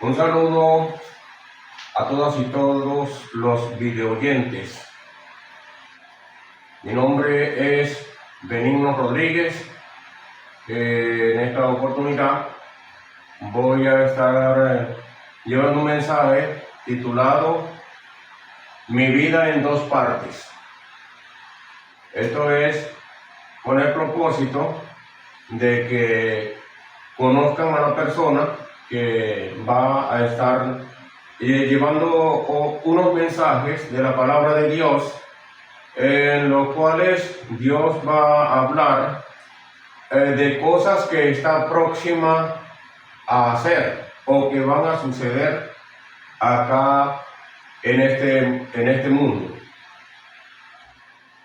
Un saludo a todas y todos los videoyentes. Mi nombre es Benigno Rodríguez. En esta oportunidad voy a estar llevando un mensaje titulado Mi vida en dos partes. Esto es con el propósito de que conozcan a la persona que va a estar llevando unos mensajes de la palabra de Dios, en los cuales Dios va a hablar de cosas que está próxima a hacer o que van a suceder acá en este mundo.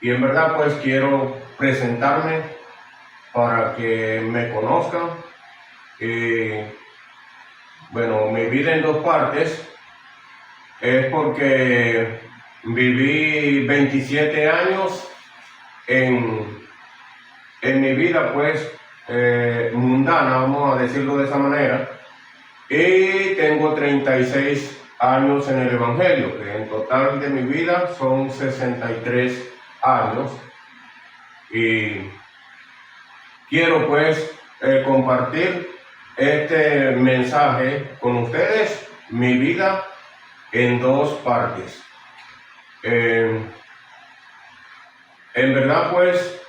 Y en verdad pues quiero presentarme para que me conozcan. Bueno, mi vida en dos partes es porque viví 27 años en mi vida pues mundana, vamos a decirlo de esa manera, y tengo 36 años en el Evangelio, que en total de mi vida son 63 años, y quiero pues compartir este mensaje con ustedes, mi vida en dos partes. En verdad pues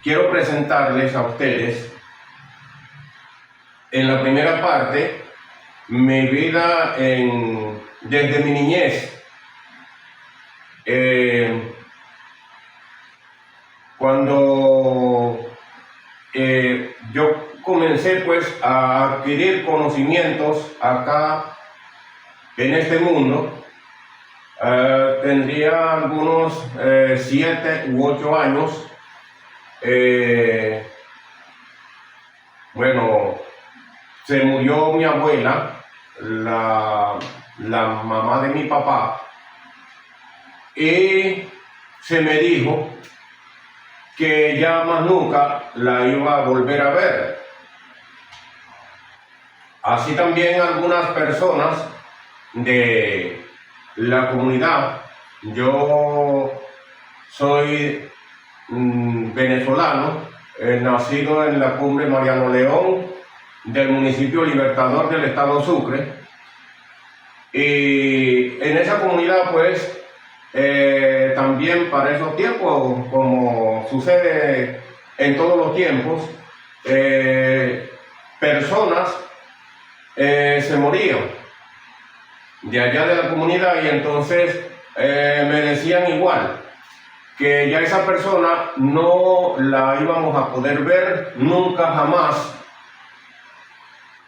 quiero presentarles a ustedes en la primera parte mi vida desde mi niñez. Cuando yo comencé pues a adquirir conocimientos acá en este mundo, tendría algunos 7 u 8 años. Bueno, se murió mi abuela, la mamá de mi papá, y se me dijo que ya más nunca la iba a volver a ver. Así también algunas personas de la comunidad. Yo soy venezolano, nacido en la cumbre Mariano León del municipio Libertador del estado Sucre, y en esa comunidad pues también para esos tiempos, como sucede en todos los tiempos, personas se morían de allá de la comunidad, y entonces me decían igual que ya esa persona no la íbamos a poder ver nunca jamás.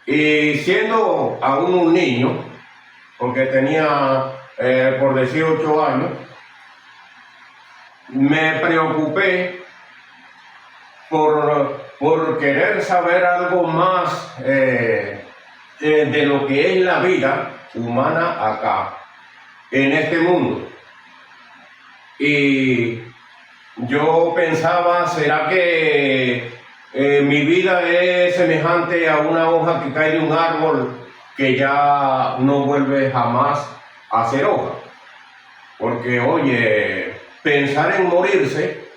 Y siendo aún un niño, porque tenía por decir 8 años, me preocupé por querer saber algo más de lo que es la vida humana acá, en este mundo. Y yo pensaba, ¿será que mi vida es semejante a una hoja que cae de un árbol que ya no vuelve jamás a ser hoja? Porque, oye, pensar en morirse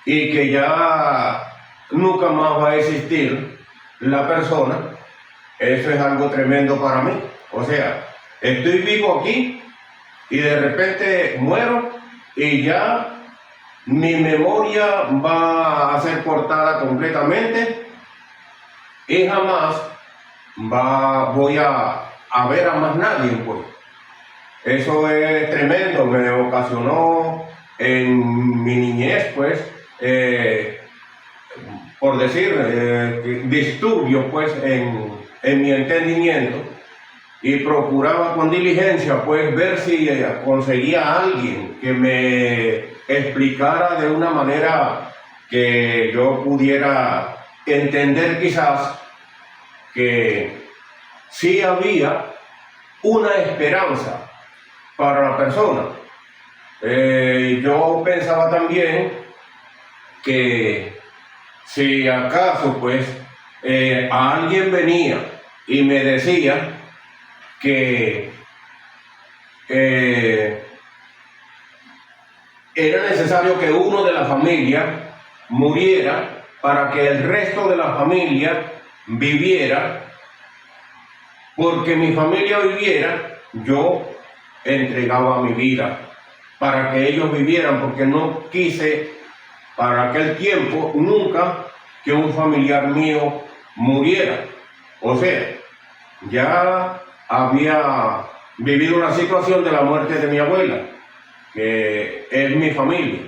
y que ya nunca más va a existir la persona, eso es algo tremendo para mí. O sea, estoy vivo aquí y de repente muero y ya mi memoria va a ser cortada completamente y jamás voy a ver a más nadie, pues. Eso es tremendo, me ocasionó en mi niñez, pues, por decir, disturbios, pues, en mi entendimiento, y procuraba con diligencia, pues, ver si conseguía a alguien que me explicara de una manera que yo pudiera entender quizás que sí había una esperanza para la persona. Yo pensaba también que si acaso pues alguien venía y me decía que era necesario que uno de la familia muriera para que el resto de la familia viviera, porque mi familia viviera, yo entregaba mi vida para que ellos vivieran, porque no quise para aquel tiempo nunca que un familiar mío muriera. O sea, ya había vivido una situación de la muerte de mi abuela, que es mi familia,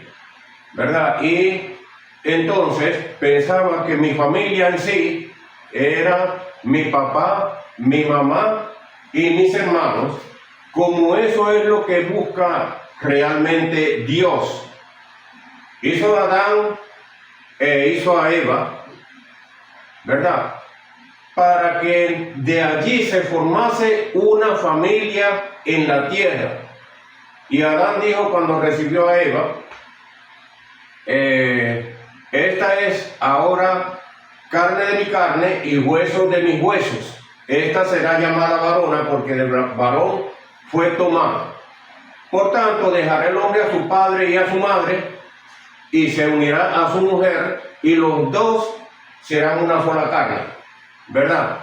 ¿verdad? Y entonces pensaba que mi familia en sí era mi papá, mi mamá y mis hermanos, como eso es lo que busca realmente Dios. Hizo a Adán e hizo a Eva, ¿verdad? Para que de allí se formase una familia en la tierra. Y Adán dijo cuando recibió a Eva, esta es ahora carne de mi carne y huesos de mis huesos. Esta será llamada varona porque del varón fue tomada. Por tanto, dejará el hombre a su padre y a su madre y se unirá a su mujer y los dos serán una sola carne, ¿verdad?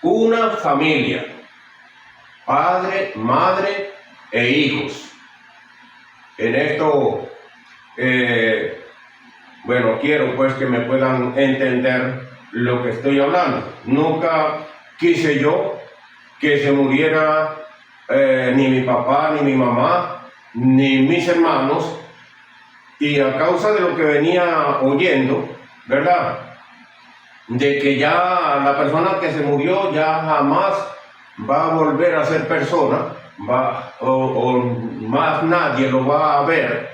Una familia, padre, madre e hijos. En esto, bueno, quiero pues que me puedan entender lo que estoy hablando. Nunca quise yo que se muriera ni mi papá, ni mi mamá, ni mis hermanos, y a causa de lo que venía oyendo, ¿verdad? De que ya la persona que se murió ya jamás va a volver a ser persona, o más nadie lo va a ver.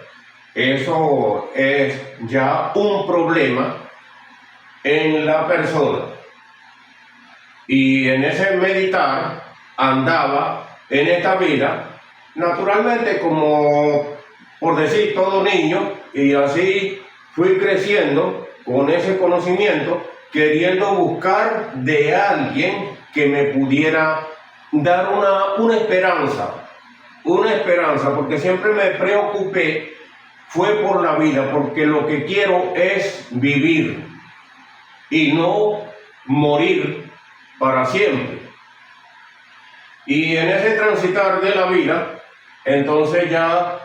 Eso es ya un problema en la persona. Y en ese meditar andaba en esta vida, naturalmente como por decir todo niño, y así fui creciendo con ese conocimiento, queriendo buscar de alguien que me pudiera dar una esperanza, porque siempre me preocupé, fue por la vida, porque lo que quiero es vivir y no morir para siempre. Y en ese transitar de la vida, entonces ya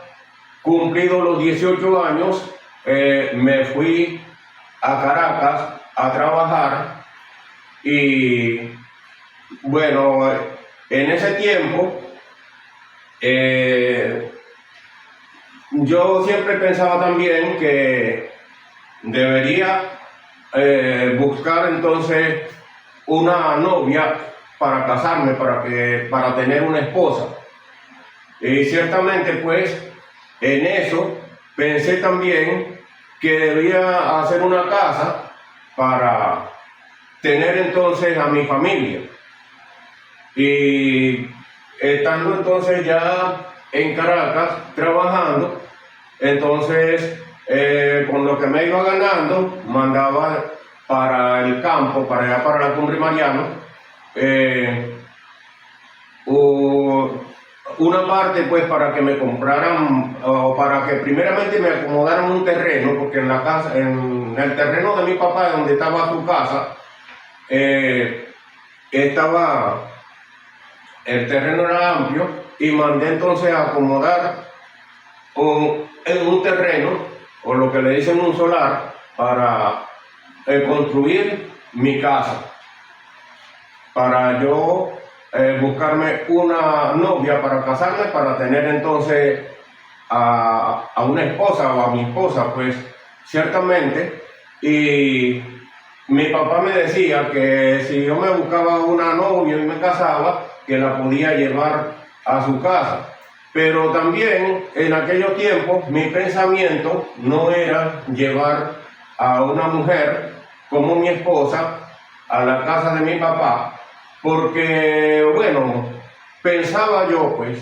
cumplidos los 18 años, me fui a Caracas a trabajar y bueno, en ese tiempo yo siempre pensaba también que debería buscar entonces una novia para casarme, para tener una esposa. Y ciertamente pues en eso pensé también que debía hacer una casa para tener entonces a mi familia. Y estando entonces ya en Caracas trabajando, entonces con lo que me iba ganando mandaba para el campo, para allá para la Cumbre Mariano, una parte pues para que me compraran, o para que primeramente me acomodaran un terreno, porque en la casa, en el terreno de mi papá, donde estaba su casa, el terreno era amplio, y mandé entonces a acomodar en un terreno, o lo que le dicen un solar, para construir mi casa, para yo buscarme una novia para casarme, para tener entonces a una esposa o a mi esposa, pues ciertamente. Y mi papá me decía que si yo me buscaba una novia y me casaba, que la podía llevar a su casa. Pero también en aquellos tiempos mi pensamiento no era llevar a una mujer como mi esposa a la casa de mi papá, porque, bueno, pensaba yo pues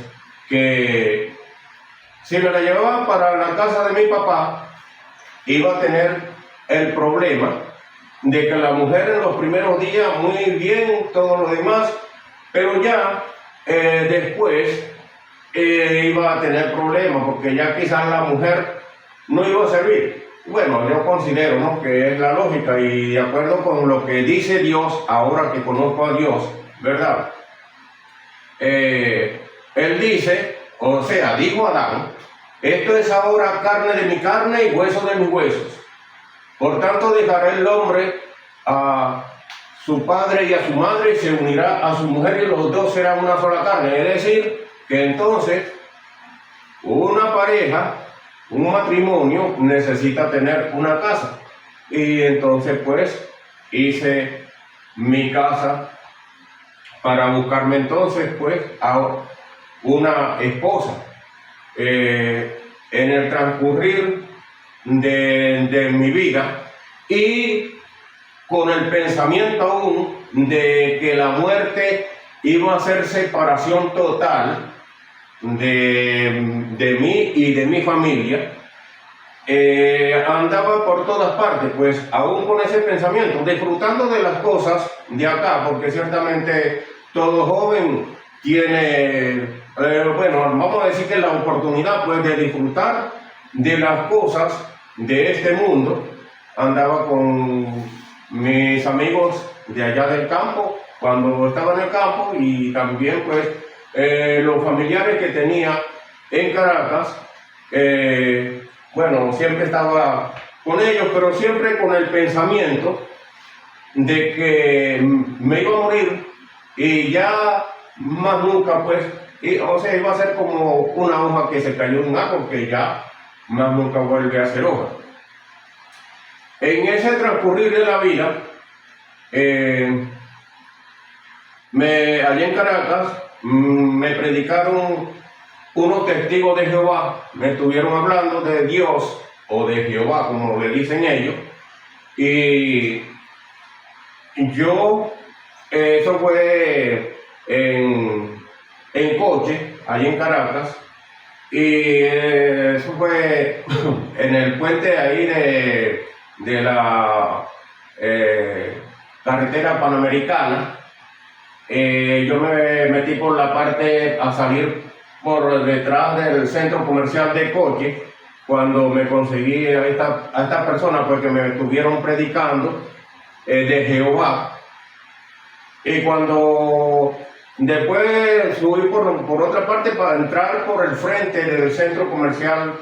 que si me la llevaba para la casa de mi papá, iba a tener el problema de que la mujer en los primeros días muy bien, todo lo demás, pero ya después iba a tener problemas porque ya quizás la mujer no iba a servir. Bueno, yo considero, ¿no?, que es la lógica y de acuerdo con lo que dice Dios, ahora que conozco a Dios, ¿verdad? Él dice, o sea, dijo Adán, esto es ahora carne de mi carne y hueso de mis huesos. Por tanto dejará el hombre a su padre y a su madre y se unirá a su mujer y los dos serán una sola carne. Es decir, que entonces una pareja, un matrimonio necesita tener una casa. Y entonces pues hice mi casa para buscarme entonces pues a una esposa. En el transcurrir de mi vida y con el pensamiento aún de que la muerte iba a ser separación total de mí y de mi familia, andaba por todas partes, pues aún con ese pensamiento, disfrutando de las cosas de acá, porque ciertamente todo joven tiene, bueno, vamos a decir que la oportunidad pues de disfrutar de las cosas de este mundo. Andaba con mis amigos de allá del campo, cuando estaba en el campo, y también pues los familiares que tenía en Caracas, bueno, siempre estaba con ellos, pero siempre con el pensamiento de que me iba a morir y ya más nunca pues, o sea, iba a ser como una hoja que se cayó en un árbol que ya más nunca vuelve a ser hoja. En ese transcurrir de la vida, allí en Caracas, me predicaron unos testigos de Jehová, me estuvieron hablando de Dios o de Jehová, como le dicen ellos, y yo, eso fue en coche, allí en Caracas, y eso fue en el puente ahí de la carretera panamericana. Yo me metí por la parte a salir por detrás del centro comercial de Coche, cuando me conseguí a esta persona porque me estuvieron predicando de Jehová. Y cuando después subí por otra parte para entrar por el frente del centro comercial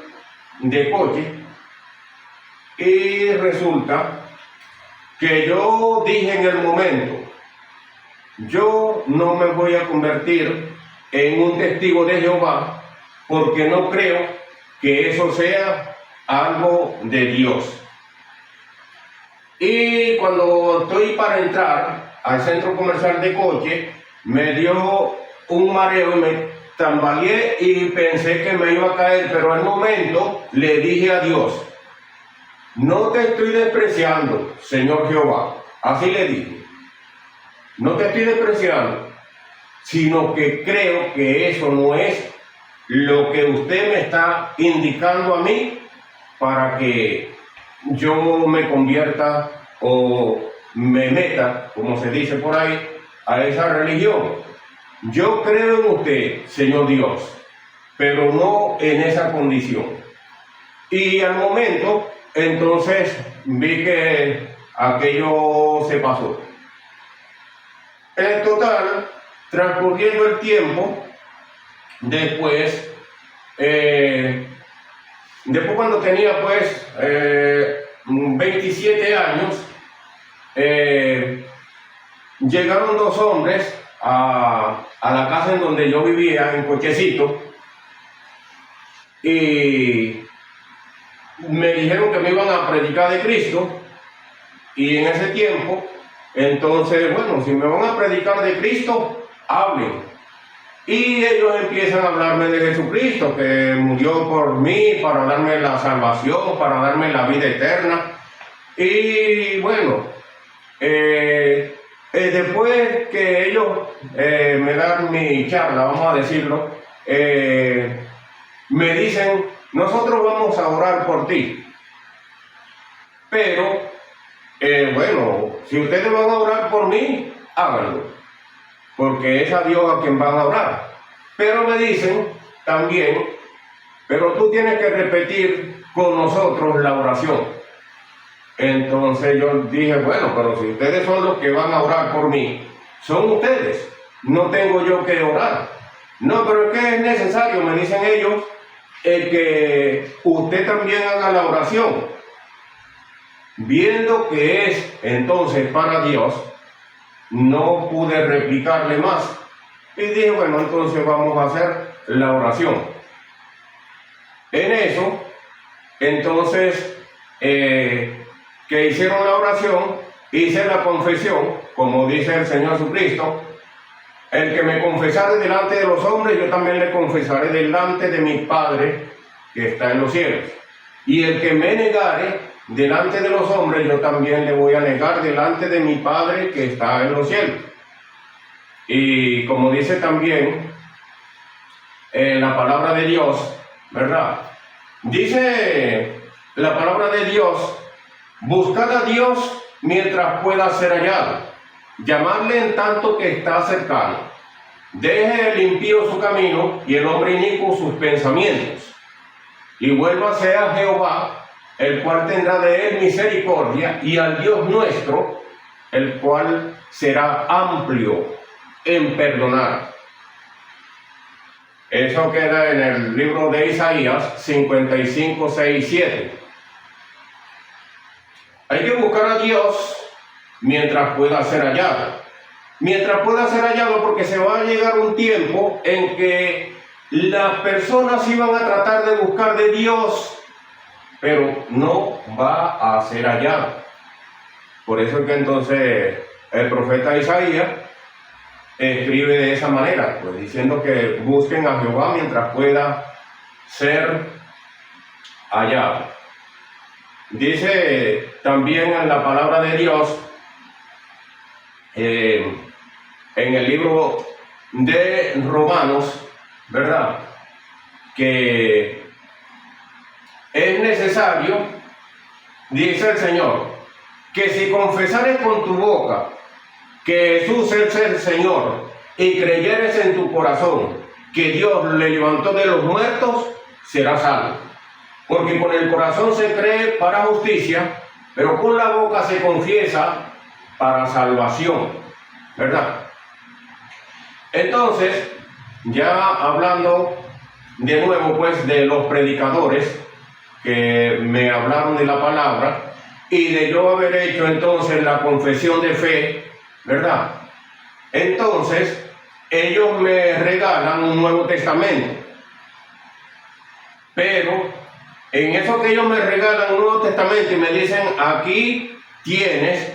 de Coche, y resulta que yo dije en el momento, yo no me voy a convertir en un testigo de Jehová porque no creo que eso sea algo de Dios. Y cuando estoy para entrar al centro comercial de Coche, me dio un mareo y me tambaleé y pensé que me iba a caer, pero al momento le dije a Dios, no te estoy despreciando, Señor Jehová. Así le dije. No te estoy despreciando, sino que creo que eso no es lo que usted me está indicando a mí para que yo me convierta o me meta, como se dice por ahí, a esa religión. Yo creo en usted, Señor Dios, pero no en esa condición. Y al momento, entonces, vi que aquello se pasó. En total, transcurriendo el tiempo, después cuando tenía pues 27 años, llegaron dos hombres a la casa en donde yo vivía, en Cochecito, y me dijeron que me iban a predicar de Cristo. Y en ese tiempo, entonces, bueno, si me van a predicar de Cristo, hablen. Y ellos empiezan a hablarme de Jesucristo, que murió por mí para darme la salvación, para darme la vida eterna. Y bueno, después que ellos me dan mi charla, vamos a decirlo, me dicen, nosotros vamos a orar por ti. Pero, bueno, si ustedes van a orar por mí, háganlo, porque es a Dios a quien van a orar. Pero me dicen también, pero tú tienes que repetir con nosotros la oración. Entonces yo dije, bueno, pero si ustedes son los que van a orar por mí, son ustedes, no tengo yo que orar. No, pero es que es necesario, me dicen ellos, que usted también haga la oración. Viendo que es entonces para Dios, no pude replicarle más. Y dije, bueno, entonces vamos a hacer la oración. En eso, entonces, que hicieron la oración, hice la confesión, como dice el Señor Jesucristo: el que me confesare delante de los hombres, yo también le confesaré delante de mi Padre que está en los cielos. Y el que me negare delante de los hombres, yo también le voy a negar delante de mi Padre que está en los cielos. Y como dice también la palabra de Dios, ¿verdad? Dice la palabra de Dios: buscad a Dios mientras pueda ser hallado, llamadle en tanto que está cercano. Deje el impío su camino y el hombre inicuo sus pensamientos, y vuélvase a Jehová, el cual tendrá de él misericordia, y al Dios nuestro, el cual será amplio en perdonar. Eso queda en el libro de Isaías 55, 6, 7. Hay que buscar a Dios mientras pueda ser hallado. Mientras pueda ser hallado, porque se va a llegar un tiempo en que las personas iban a tratar de buscar de Dios, pero no va a ser hallado. Por eso es que entonces el profeta Isaías escribe de esa manera, pues diciendo que busquen a Jehová mientras pueda ser hallado. Dice también en la palabra de Dios, en el libro de Romanos, ¿verdad?, que es necesario, dice el Señor, que si confesares con tu boca que Jesús es el Señor y creyeres en tu corazón que Dios le levantó de los muertos, serás salvo. Porque con el corazón se cree para justicia, pero con la boca se confiesa para salvación, ¿verdad? Entonces, ya hablando de nuevo pues de los predicadores que me hablaron de la palabra y de yo haber hecho entonces la confesión de fe, ¿verdad? Entonces, ellos me regalan un Nuevo Testamento. Pero en eso que ellos me regalan un Nuevo Testamento y me dicen: aquí tienes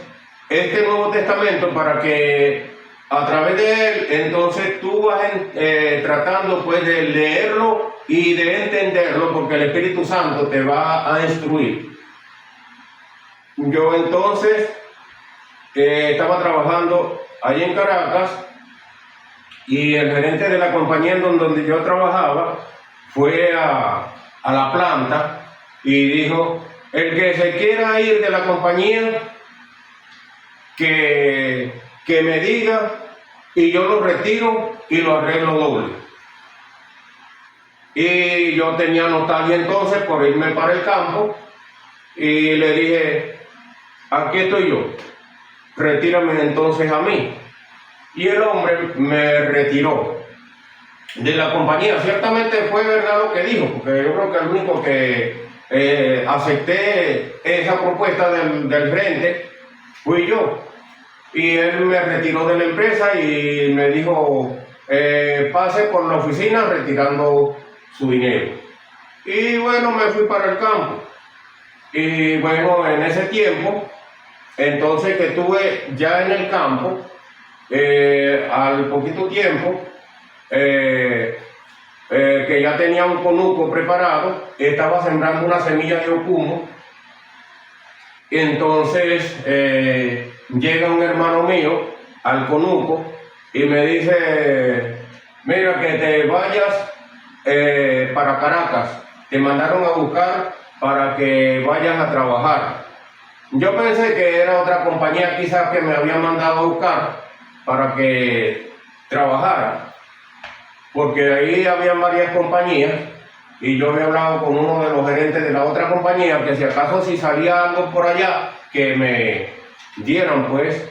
este Nuevo Testamento para que a través de él, entonces tú vas tratando pues de leerlo y de entenderlo, porque el Espíritu Santo te va a instruir. Yo entonces estaba trabajando allí en Caracas y el gerente de la compañía en donde yo trabajaba fue a la planta y dijo: el que se quiera ir de la compañía, que me diga y yo lo retiro y lo arreglo doble. Y yo tenía nostalgia entonces por irme para el campo y le dije: aquí estoy yo, retírame entonces a mí. Y el hombre me retiró de la compañía. Ciertamente fue verdad lo que dijo, porque yo creo que el único que acepté esa propuesta del gerente fui yo. Y él me retiró de la empresa y me dijo: pase por la oficina retirando su dinero. Y bueno, me fui para el campo. Y bueno, en ese tiempo, entonces que estuve ya en el campo, al poquito tiempo, que ya tenía un conuco preparado, estaba sembrando una semilla de ocumo. Entonces llega un hermano mío al conuco y me dice: mira, que te vayas para Caracas, te mandaron a buscar para que vayas a trabajar. yo pensé que era otra compañía quizás que me había mandado a buscar para que trabajara, porque ahí había varias compañías y yo había hablado con uno de los gerentes de la otra compañía que si acaso si salía algo por allá que me dieran pues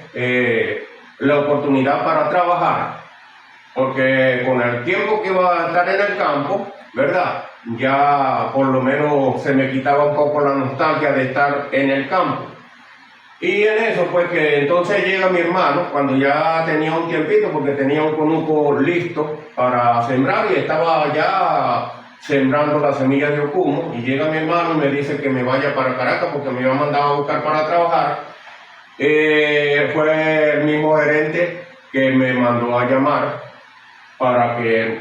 la oportunidad para trabajar, porque con el tiempo que iba a estar en el campo, ¿verdad? Ya por lo menos se me quitaba un poco la nostalgia de estar en el campo. Y en eso, pues que entonces llega mi hermano, cuando ya tenía un tiempito, porque tenía un conuco listo para sembrar y estaba ya sembrando las semillas de ocumo, y llega mi hermano y me dice que me vaya para Caracas porque me había mandado a buscar para trabajar. Fue el mismo gerente que me mandó a llamar para que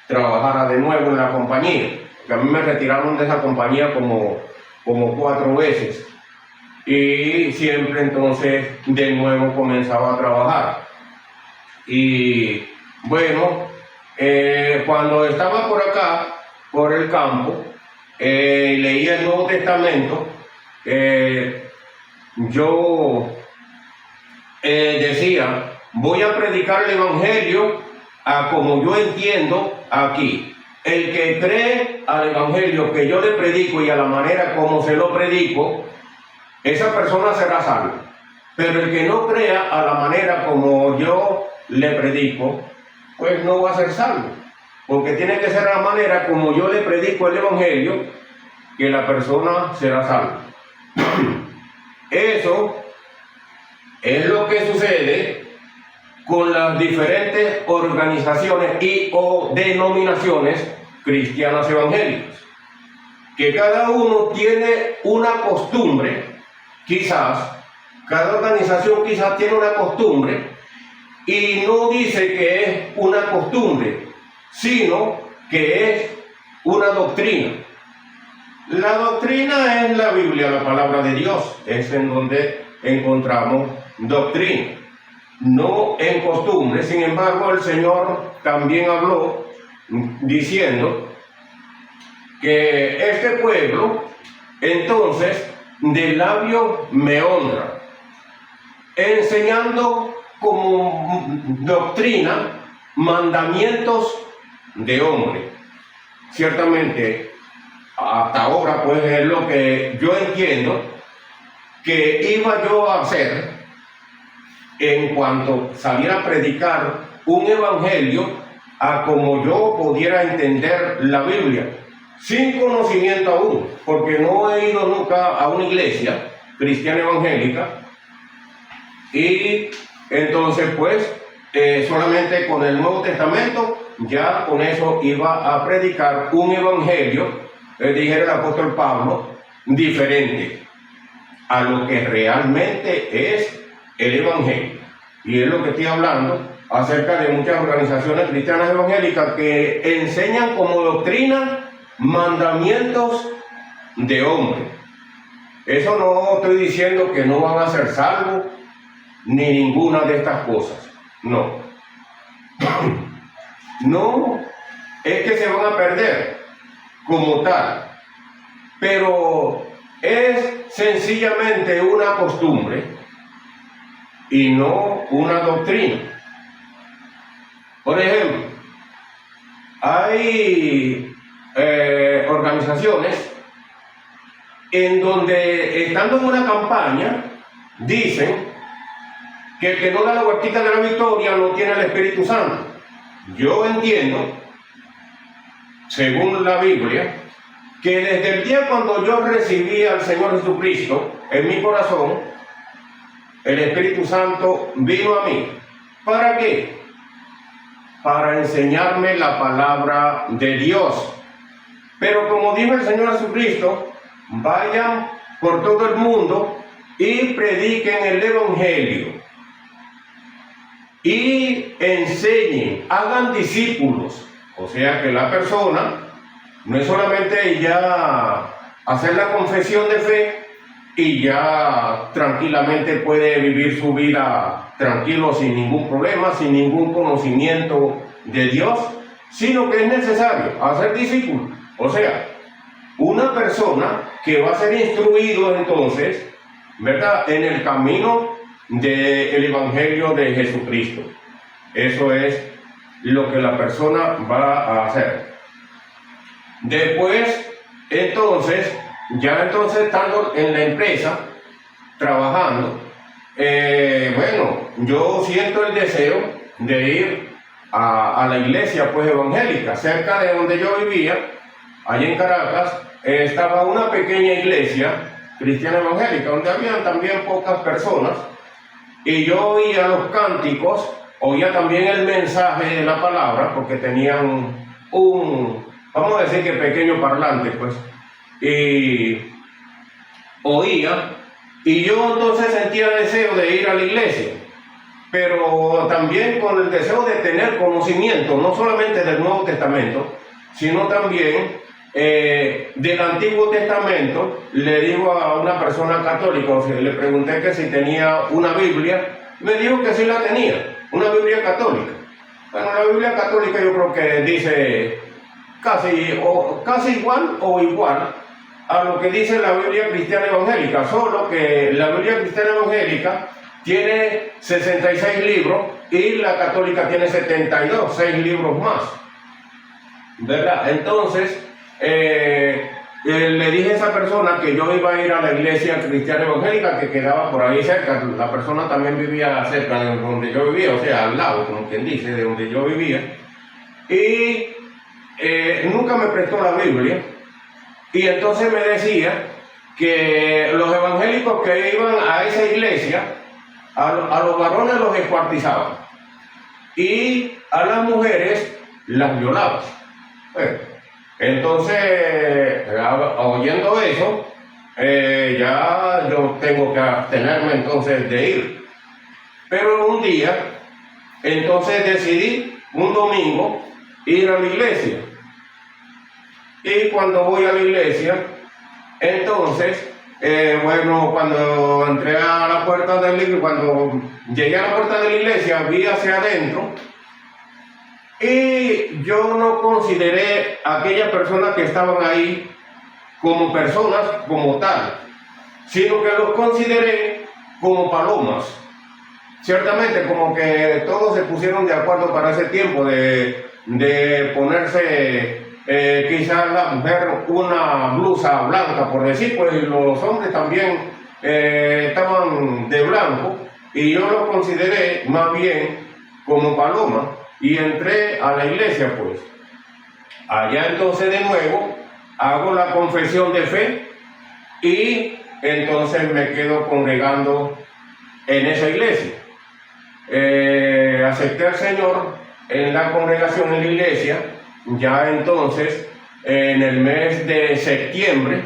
trabajara de nuevo en la compañía, que a mí me retiraron de esa compañía como 4 veces. Y siempre entonces de nuevo comenzaba a trabajar. Y bueno, cuando estaba por acá, por el campo, leía el Nuevo Testamento, yo decía, voy a predicar el Evangelio a como yo entiendo aquí. El que cree al Evangelio que yo le predico y a la manera como se lo predico, esa persona será salva. Pero el que no crea a la manera como yo le predico, pues no va a ser salvo. Porque tiene que ser a la manera como yo le predico el Evangelio, que la persona será salva. Eso es lo que sucede con las diferentes organizaciones y o denominaciones cristianas evangélicas. Que cada uno tiene una costumbre. Quizás, cada organización quizás tiene una costumbre y no dice que es una costumbre, sino que es una doctrina. La doctrina es la Biblia, la palabra de Dios, es en donde encontramos doctrina, no en costumbre. Sin embargo, el Señor también habló diciendo que este pueblo, entonces, de labio me honra, enseñando como doctrina mandamientos de hombre. Ciertamente, hasta ahora, pues es lo que yo entiendo que iba yo a hacer en cuanto saliera a predicar un evangelio a como yo pudiera entender la Biblia, sin conocimiento aún, porque no he ido nunca a una iglesia cristiana evangélica, y entonces pues solamente con el Nuevo Testamento, ya con eso iba a predicar un evangelio, dijera el apóstol Pablo, diferente a lo que realmente es el evangelio. Y es lo que estoy hablando acerca de muchas organizaciones cristianas evangélicas que enseñan como doctrina mandamientos de hombre. Eso no estoy diciendo que no van a ser salvos ni ninguna de estas cosas, no. No es que se van a perder como tal, pero es sencillamente una costumbre y no una doctrina. Por ejemplo, hay organizaciones en donde, estando en una campaña, dicen que el que no da la vueltita de la victoria no tiene el Espíritu Santo. Yo entiendo, según la Biblia, que desde el día cuando yo recibí al Señor Jesucristo en mi corazón, el Espíritu Santo vino a mí. ¿Para qué? Para enseñarme la palabra de Dios. Pero como dijo el Señor Jesucristo, vayan por todo el mundo y prediquen el Evangelio. Y enseñen, hagan discípulos. O sea que la persona no es solamente ya hacer la confesión de fe y ya tranquilamente puede vivir su vida tranquilo, sin ningún problema, sin ningún conocimiento de Dios, sino que es necesario hacer discípulos. O sea, una persona que va a ser instruido entonces ¿verdad? En el camino del Evangelio de Jesucristo. Eso es lo que la persona va a hacer. Después, entonces, estando en la empresa, trabajando, bueno, yo siento el deseo de ir a la iglesia pues evangélica. Cerca de donde yo vivía, allí en Caracas, estaba una pequeña iglesia cristiana evangélica, donde habían también pocas personas, y yo oía los cánticos, oía también el mensaje de la palabra, porque tenían vamos a decir que pequeño parlante, pues, y oía, y yo entonces sentía deseo de ir a la iglesia, pero también con el deseo de tener conocimiento, no solamente del Nuevo Testamento, sino también del Antiguo Testamento. Le digo a una persona católica, le pregunté que si tenía una Biblia, me dijo que sí la tenía, una Biblia católica. Bueno, la Biblia católica yo creo que dice casi igual o igual a lo que dice la Biblia cristiana evangélica, solo que la Biblia cristiana evangélica tiene 66 libros y la católica tiene 72, 6 libros más, ¿verdad? Entonces, le dije a esa persona que yo iba a ir a la iglesia cristiana evangélica que quedaba por ahí cerca. La persona también vivía cerca de donde yo vivía, o sea, al lado, como quien dice, de donde yo vivía. Y nunca me prestó la Biblia. Y entonces me decía que los evangélicos que iban a esa iglesia, a los varones los descuartizaban y a las mujeres las violaban. Entonces, oyendo eso, ya yo tengo que abstenerme entonces de ir. Pero un día, entonces decidí, un domingo, ir a la iglesia. Y cuando voy a la iglesia, entonces, bueno, cuando entré a la puerta de la iglesia, cuando llegué a la puerta de la iglesia, vi hacia adentro, y yo no consideré a aquellas personas que estaban ahí como personas como tal, sino que los consideré como palomas. Ciertamente, como que todos se pusieron de acuerdo para ese tiempo de ponerse, quizás la mujer una blusa blanca, por decir, pues los hombres también estaban de blanco, y yo los consideré más bien como palomas. Y entré a la iglesia, pues. Allá entonces de nuevo hago la confesión de fe y entonces me quedo congregando en esa iglesia. Acepté al Señor en la congregación en la iglesia, ya entonces en el mes de septiembre,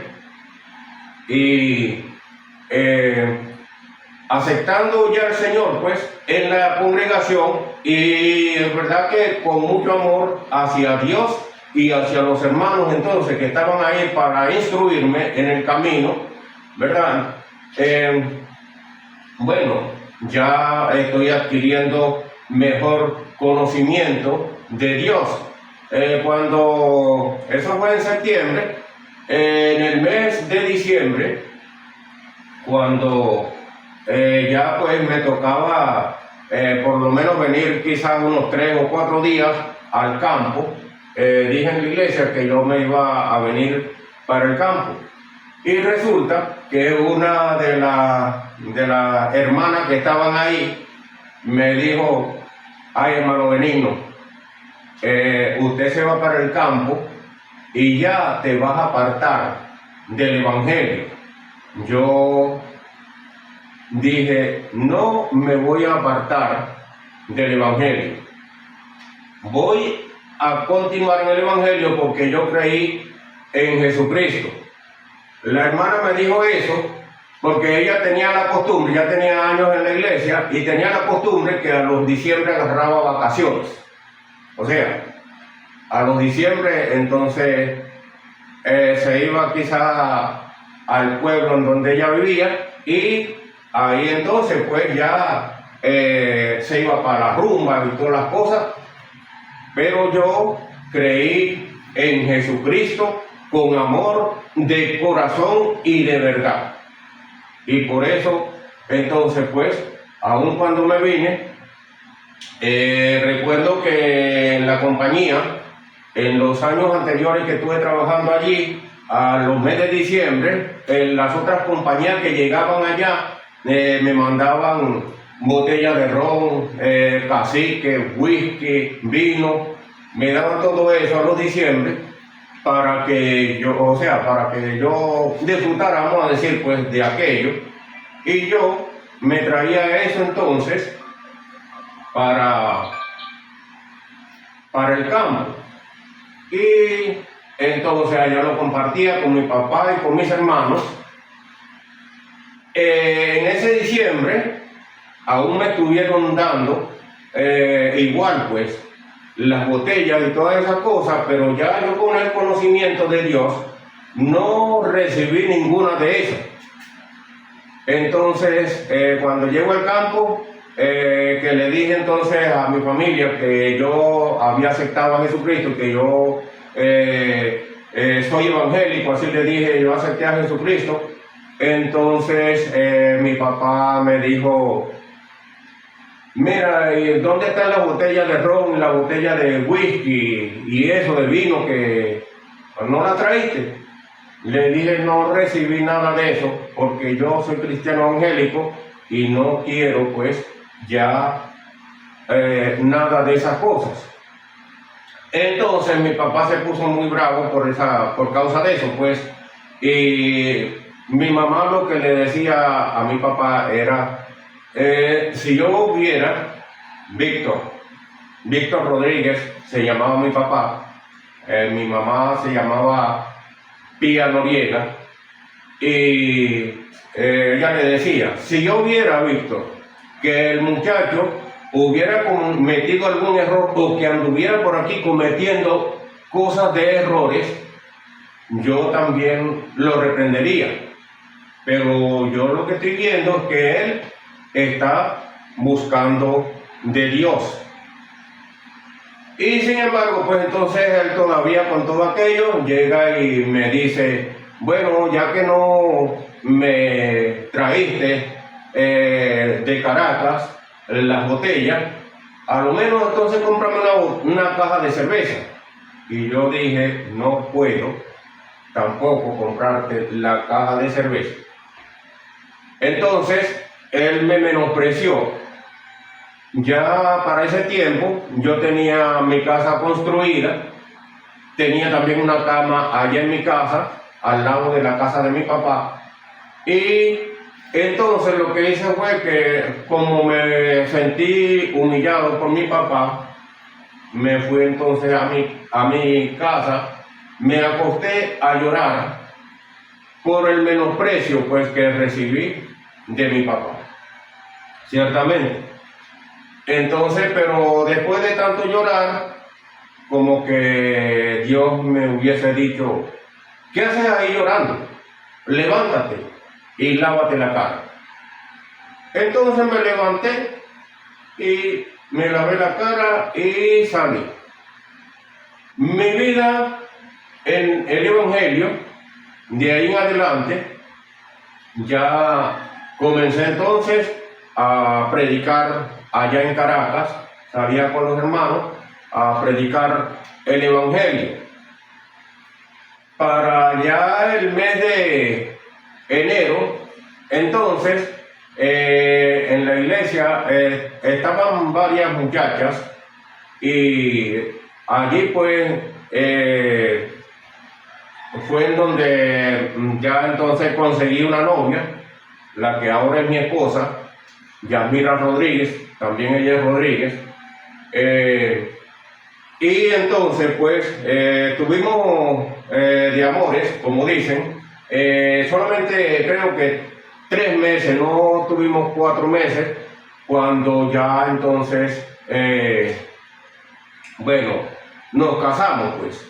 y aceptando ya al Señor pues en la congregación, y es verdad que con mucho amor hacia Dios y hacia los hermanos entonces que estaban ahí para instruirme en el camino, ¿verdad? Bueno, ya estoy adquiriendo mejor conocimiento de Dios. Cuando eso fue en septiembre, en el mes de diciembre, cuando ya pues me tocaba por lo menos venir quizás unos 3 o 4 días al campo, dije en la iglesia que yo me iba a venir para el campo, y resulta que una de las hermanas que estaban ahí me dijo: ay, hermano Benigno, usted se va para el campo y ya te vas a apartar del evangelio. Yo dije: no me voy a apartar del evangelio, voy a continuar en el evangelio porque yo creí en Jesucristo. La hermana me dijo eso porque ella tenía la costumbre, ya tenía años en la iglesia, y tenía la costumbre que a los diciembre agarraba vacaciones. O sea, a los diciembre entonces se iba quizá al pueblo en donde ella vivía, y ahí entonces pues ya se iba para la rumba y todas las cosas. Pero yo creí en Jesucristo con amor de corazón y de verdad. Y por eso, entonces, pues, aun cuando me vine, recuerdo que en la compañía, en los años anteriores que estuve trabajando allí, a los meses de diciembre, las otras compañías que llegaban allá me mandaban botellas de ron, cacique, whisky, vino, me daban todo eso a los diciembre para que yo, o sea, para que yo disfrutara, vamos a decir, pues de aquello. Y yo me traía eso entonces para el campo. Y entonces allá lo compartía con mi papá y con mis hermanos. En ese diciembre aún me estuvieron dando igual pues las botellas y todas esas cosas, pero ya yo con el conocimiento de Dios no recibí ninguna de esas. Entonces cuando llego al campo, que le dije entonces a mi familia que yo había aceptado a Jesucristo, que yo soy evangélico, así le dije, yo acepté a Jesucristo. Entonces mi papá me dijo, mira, ¿dónde está la botella de ron, la botella de whisky y eso de vino que no la traíste? Le dije, no recibí nada de eso porque yo soy cristiano evangélico y no quiero pues ya nada de esas cosas. Entonces mi papá se puso muy bravo por causa de eso, pues, y mi mamá lo que le decía a mi papá era, si yo hubiera, Víctor Rodríguez se llamaba mi papá, mi mamá se llamaba Pía Noriega, y ella le decía, si yo hubiera visto que el muchacho hubiera cometido algún error o que anduviera por aquí cometiendo cosas de errores, yo también lo reprendería. Pero yo lo que estoy viendo es que él está buscando de Dios. Y sin embargo, pues entonces él todavía con todo aquello llega y me dice, bueno, ya que no me traíste de Caracas las botellas, a lo menos entonces cómprame una caja de cerveza. Y yo dije, no puedo tampoco comprarte la caja de cerveza. Entonces él me menospreció. Ya para ese tiempo yo tenía mi casa construida, tenía también una cama allá en mi casa, al lado de la casa de mi papá, y entonces lo que hice fue que, como me sentí humillado por mi papá, me fui entonces a mi casa, me acosté a llorar por el menosprecio pues que recibí de mi papá, ciertamente. Entonces, pero después de tanto llorar, como que Dios me hubiese dicho, ¿qué haces ahí llorando? Levántate y lávate la cara. Entonces me levanté y me lavé la cara y salí. Mi vida en el Evangelio, de ahí en adelante, ya comencé entonces a predicar allá en Caracas, salía con los hermanos a predicar el Evangelio. Para ya el mes de enero, entonces, en la iglesia estaban varias muchachas y allí pues fue en donde ya entonces conseguí una novia, la que ahora es mi esposa, Yasmira Rodríguez, también ella es Rodríguez. Y entonces pues tuvimos de amores, como dicen, solamente creo que 3 meses, no tuvimos 4 meses, cuando ya entonces, bueno, nos casamos pues.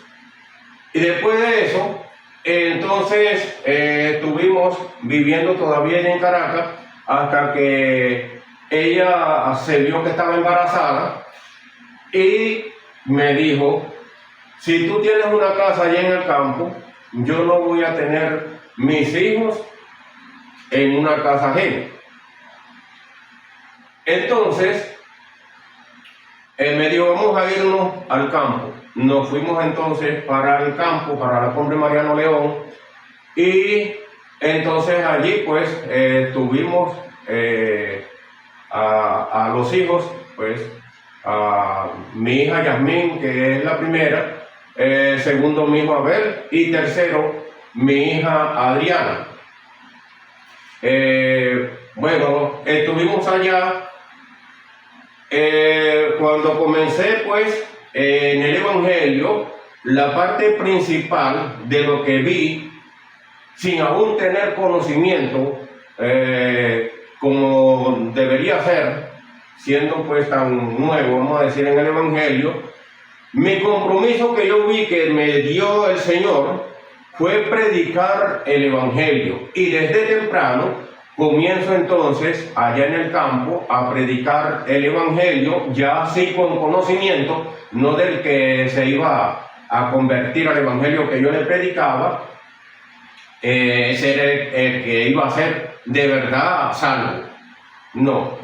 Y después de eso, entonces estuvimos viviendo todavía en Caracas hasta que ella se vio que estaba embarazada y me dijo, si tú tienes una casa allá en el campo, yo no voy a tener mis hijos en una casa ajena. Entonces, me dijo, vamos a irnos al campo. Nos fuimos entonces para el campo, para la Cumbre Mariano León, y entonces allí pues tuvimos a los hijos, pues a mi hija Yasmín, que es la primera, segundo mi hijo Abel, y tercero mi hija Adriana. Bueno, estuvimos allá. Cuando comencé pues en el Evangelio, la parte principal de lo que vi, sin aún tener conocimiento como debería ser, siendo pues tan nuevo, vamos a decir, en el Evangelio, mi compromiso que yo vi que me dio el Señor fue predicar el Evangelio, y desde temprano comienzo entonces allá en el campo a predicar el Evangelio, ya así con conocimiento, no del que se iba a convertir al Evangelio que yo le predicaba, ese era el que iba a ser de verdad salvo, no,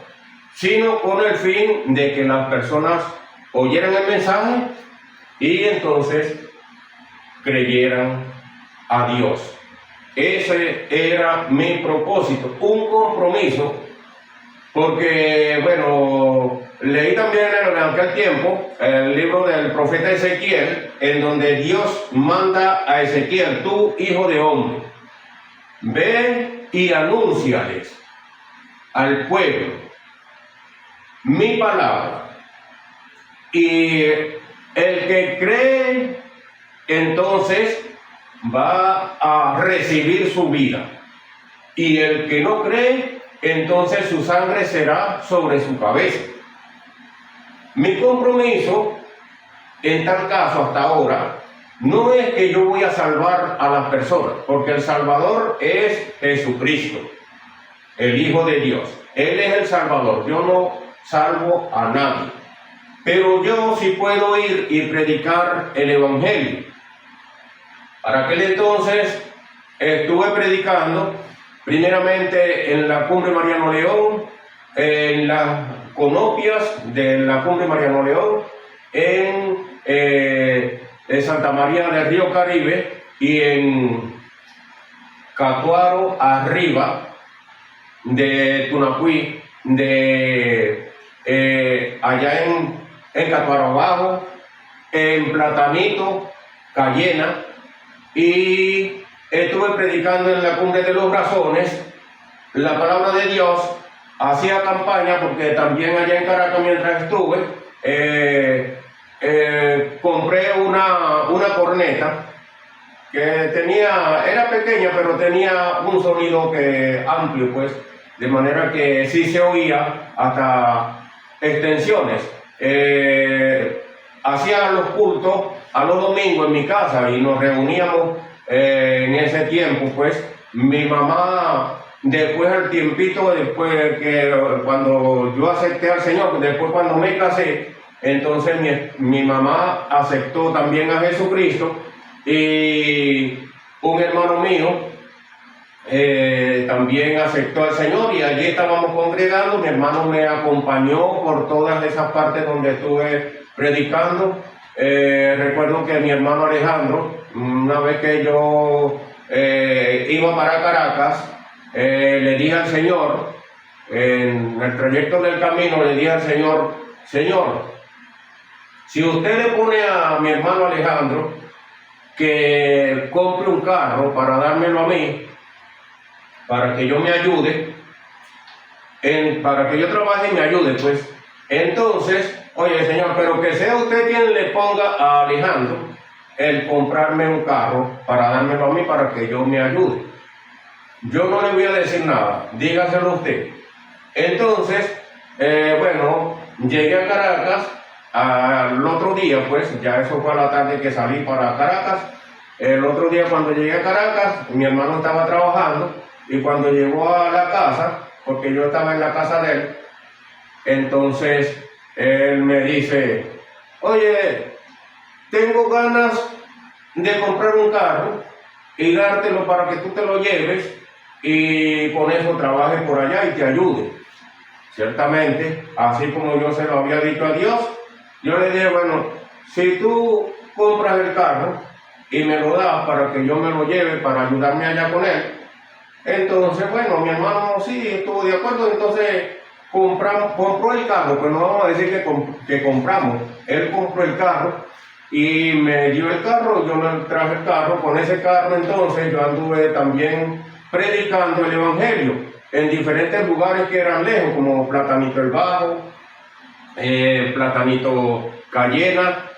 sino con el fin de que las personas oyeran el mensaje y entonces creyeran a Dios. Ese era mi propósito, un compromiso, porque, bueno, leí también en aquel tiempo el libro del profeta Ezequiel, en donde Dios manda a Ezequiel, tú, hijo de hombre, ve y anúnciales al pueblo mi palabra, y el que cree, entonces va a recibir su vida, y el que no cree, entonces su sangre será sobre su cabeza. Mi compromiso en tal caso hasta ahora no es que yo voy a salvar a las personas, porque el Salvador es Jesucristo, el Hijo de Dios. Él es el Salvador, yo no salvo a nadie, pero yo sí puedo ir y predicar el Evangelio. Para aquel entonces estuve predicando primeramente en la Cumbre Mariano León, en las conopias de la Cumbre Mariano León, en Santa María del Río Caribe y en Catuaro arriba de Tunacuí, allá en Catuaro abajo, en Platanito, Cayena. Y estuve predicando en la Cumbre de los Brazones la palabra de Dios, hacía campaña porque también allá en Caracas mientras estuve, compré una corneta que era pequeña pero tenía un sonido amplio, pues, de manera que sí se oía hasta extensiones. Hacía los cultos a los domingos en mi casa y nos reuníamos en ese tiempo, pues mi mamá, después al tiempito, después que cuando yo acepté al Señor, después cuando me casé, entonces mi mamá aceptó también a Jesucristo, y un hermano mío también aceptó al Señor, y allí estábamos congregando. Mi hermano me acompañó por todas esas partes donde estuve predicando. Recuerdo que mi hermano Alejandro, una vez que yo iba para Caracas, le dije al Señor, en el trayecto del camino, le dije al Señor, Señor, si usted le pone a mi hermano Alejandro que compre un carro para dármelo a mí, para que yo me ayude, para que yo trabaje y me ayude, pues, entonces, oye, Señor, pero que sea usted quien le ponga a Alejandro el comprarme un carro para dármelo a mí, para que yo me ayude. Yo no le voy a decir nada, dígaselo usted. Entonces, bueno, llegué a Caracas al otro día, pues, ya eso fue a la tarde que salí para Caracas. El otro día cuando llegué a Caracas, mi hermano estaba trabajando, y cuando llegó a la casa, porque yo estaba en la casa de él, entonces él me dice, oye, tengo ganas de comprar un carro y dártelo para que tú te lo lleves y con eso trabaje por allá y te ayude. Ciertamente, así como yo se lo había dicho a Dios, yo le dije, bueno, si tú compras el carro y me lo das para que yo me lo lleve para ayudarme allá con él, entonces, bueno, mi hermano sí estuvo de acuerdo, entonces compró el carro, pues no vamos a decir que compramos, él compró el carro y me dio el carro, yo me traje el carro, con ese carro entonces yo anduve también predicando el evangelio en diferentes lugares que eran lejos, como Platanito el Bajo, Platanito Cayena,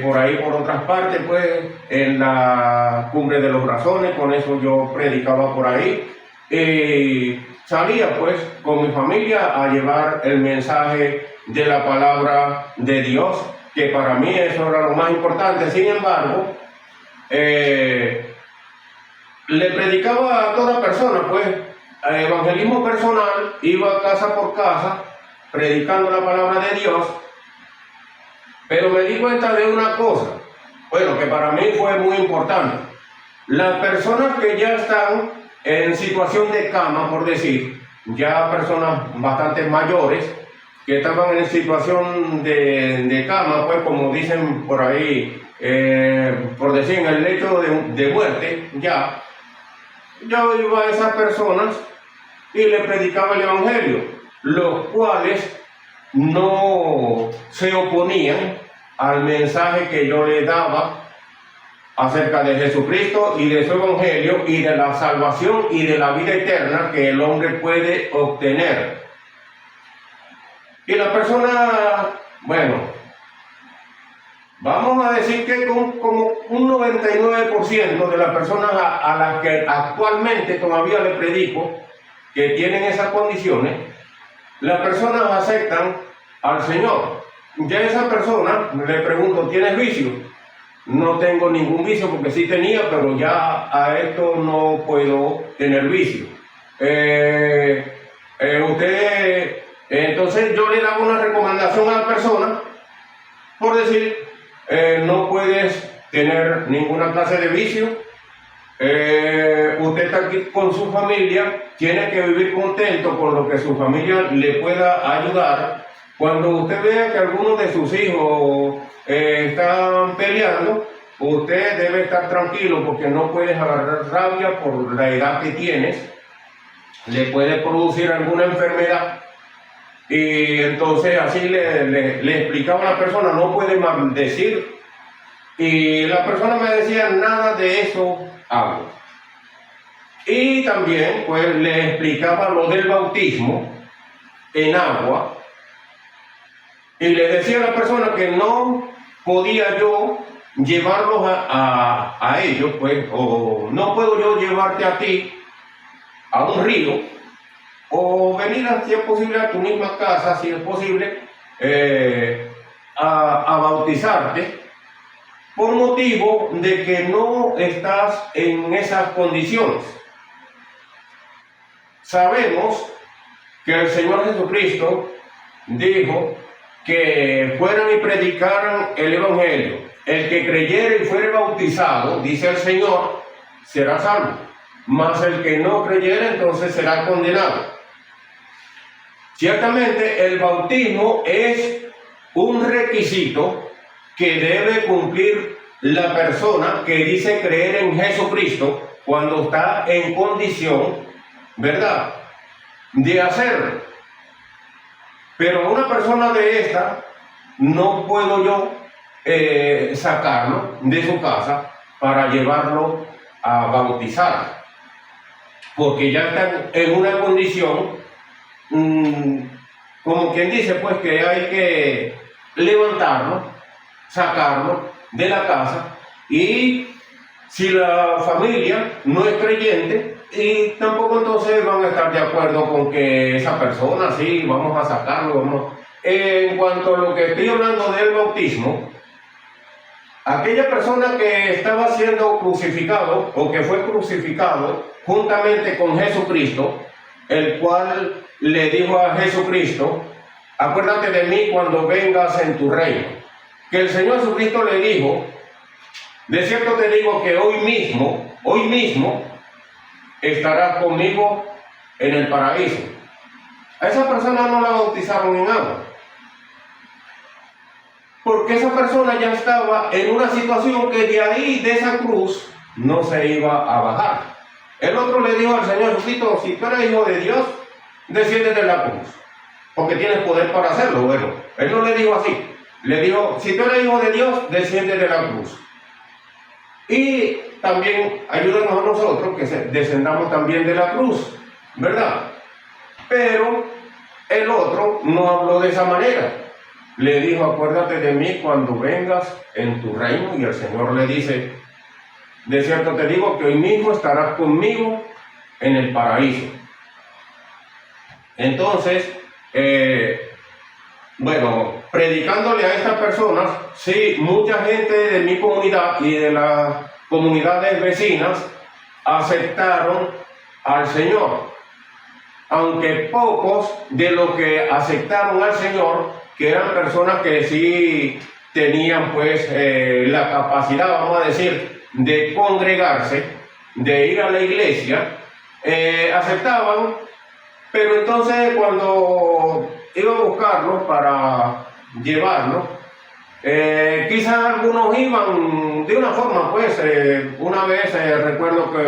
por ahí por otras partes, pues en la Cumbre de los Brazones, con eso yo predicaba por ahí. Salía pues con mi familia a llevar el mensaje de la palabra de Dios, que para mí eso era lo más importante. Sin embargo, le predicaba a toda persona, pues, evangelismo personal, iba casa por casa, predicando la palabra de Dios, pero me di cuenta de una cosa, bueno, que para mí fue muy importante. Las personas que ya están en situación de cama, por decir, ya personas bastante mayores, que estaban en situación de cama, pues como dicen por ahí, por decir, en el lecho de muerte, ya, yo iba a esas personas y le predicaba el evangelio, los cuales no se oponían al mensaje que yo le daba acerca de Jesucristo y de su evangelio y de la salvación y de la vida eterna que el hombre puede obtener. Y la persona, bueno, vamos a decir que como un 99% de las personas a las que actualmente todavía le predico, que tienen esas condiciones, las personas aceptan al Señor. Ya esa persona, le pregunto, ¿tienes vicio? No tengo ningún vicio, porque sí tenía, pero ya a esto no puedo tener vicio. Entonces yo le daba una recomendación a la persona, por decir, no puedes tener ninguna clase de vicio, usted está aquí con su familia, tiene que vivir contento con lo que su familia le pueda ayudar. Cuando usted vea que alguno de sus hijos están peleando, usted debe estar tranquilo, porque no puedes agarrar rabia por la edad que tienes, le puede producir alguna enfermedad. Y entonces así le explicaba a la persona, no puede maldecir. Y la persona me decía, nada de eso hago. Y también pues le explicaba lo del bautismo en agua, y le decía a la persona que no podía yo llevarlos a ellos, pues, o no puedo yo llevarte a ti a un río, o venir, si es posible, a tu misma casa, si es posible, a bautizarte, por motivo de que no estás en esas condiciones. Sabemos que el Señor Jesucristo dijo que fueran y predicaran el evangelio. El que creyere y fuere bautizado, dice el Señor, será salvo, mas el que no creyere entonces será condenado. Ciertamente el bautismo es un requisito que debe cumplir la persona que dice creer en Jesucristo cuando está en condición, ¿verdad?, de hacerlo. Pero una persona de esta no puedo yo sacarlo de su casa para llevarlo a bautizar, porque ya está en una condición, como quien dice, pues, que hay que levantarlo, sacarlo de la casa. Y si la familia no es creyente, y tampoco entonces van a estar de acuerdo con que esa persona, sí, vamos a sacarlo, vamos. En cuanto a lo que estoy hablando del bautismo, aquella persona que estaba siendo crucificado o que fue crucificado juntamente con Jesucristo, el cual le dijo a Jesucristo, acuérdate de mí cuando vengas en tu reino. Que el Señor Jesucristo le dijo, de cierto te digo que hoy mismo, estarás conmigo en el paraíso. A esa persona no la bautizaron en agua, porque esa persona ya estaba en una situación que de ahí, de esa cruz, no se iba a bajar. El otro le dijo al Señor Jesucristo: si tú eres hijo de Dios, desciende de la cruz, porque tienes poder para hacerlo. Bueno, él no le dijo así, le dijo: si tú eres hijo de Dios, desciende de la cruz. Y también ayúdanos a nosotros que descendamos también de la cruz, ¿verdad? Pero el otro no habló de esa manera. Le dijo: acuérdate de mí cuando vengas en tu reino. Y el Señor le dice: de cierto te digo que hoy mismo estarás conmigo en el paraíso. Entonces, bueno, predicándole a estas personas, sí, mucha gente de mi comunidad y de las comunidades vecinas aceptaron al Señor, aunque pocos de los que aceptaron al Señor, que eran personas que sí tenían pues la capacidad, vamos a decir, de congregarse, de ir a la iglesia, aceptaban. Pero entonces cuando iba a buscarlo para llevarlo, quizás algunos iban de una forma, pues, una vez recuerdo que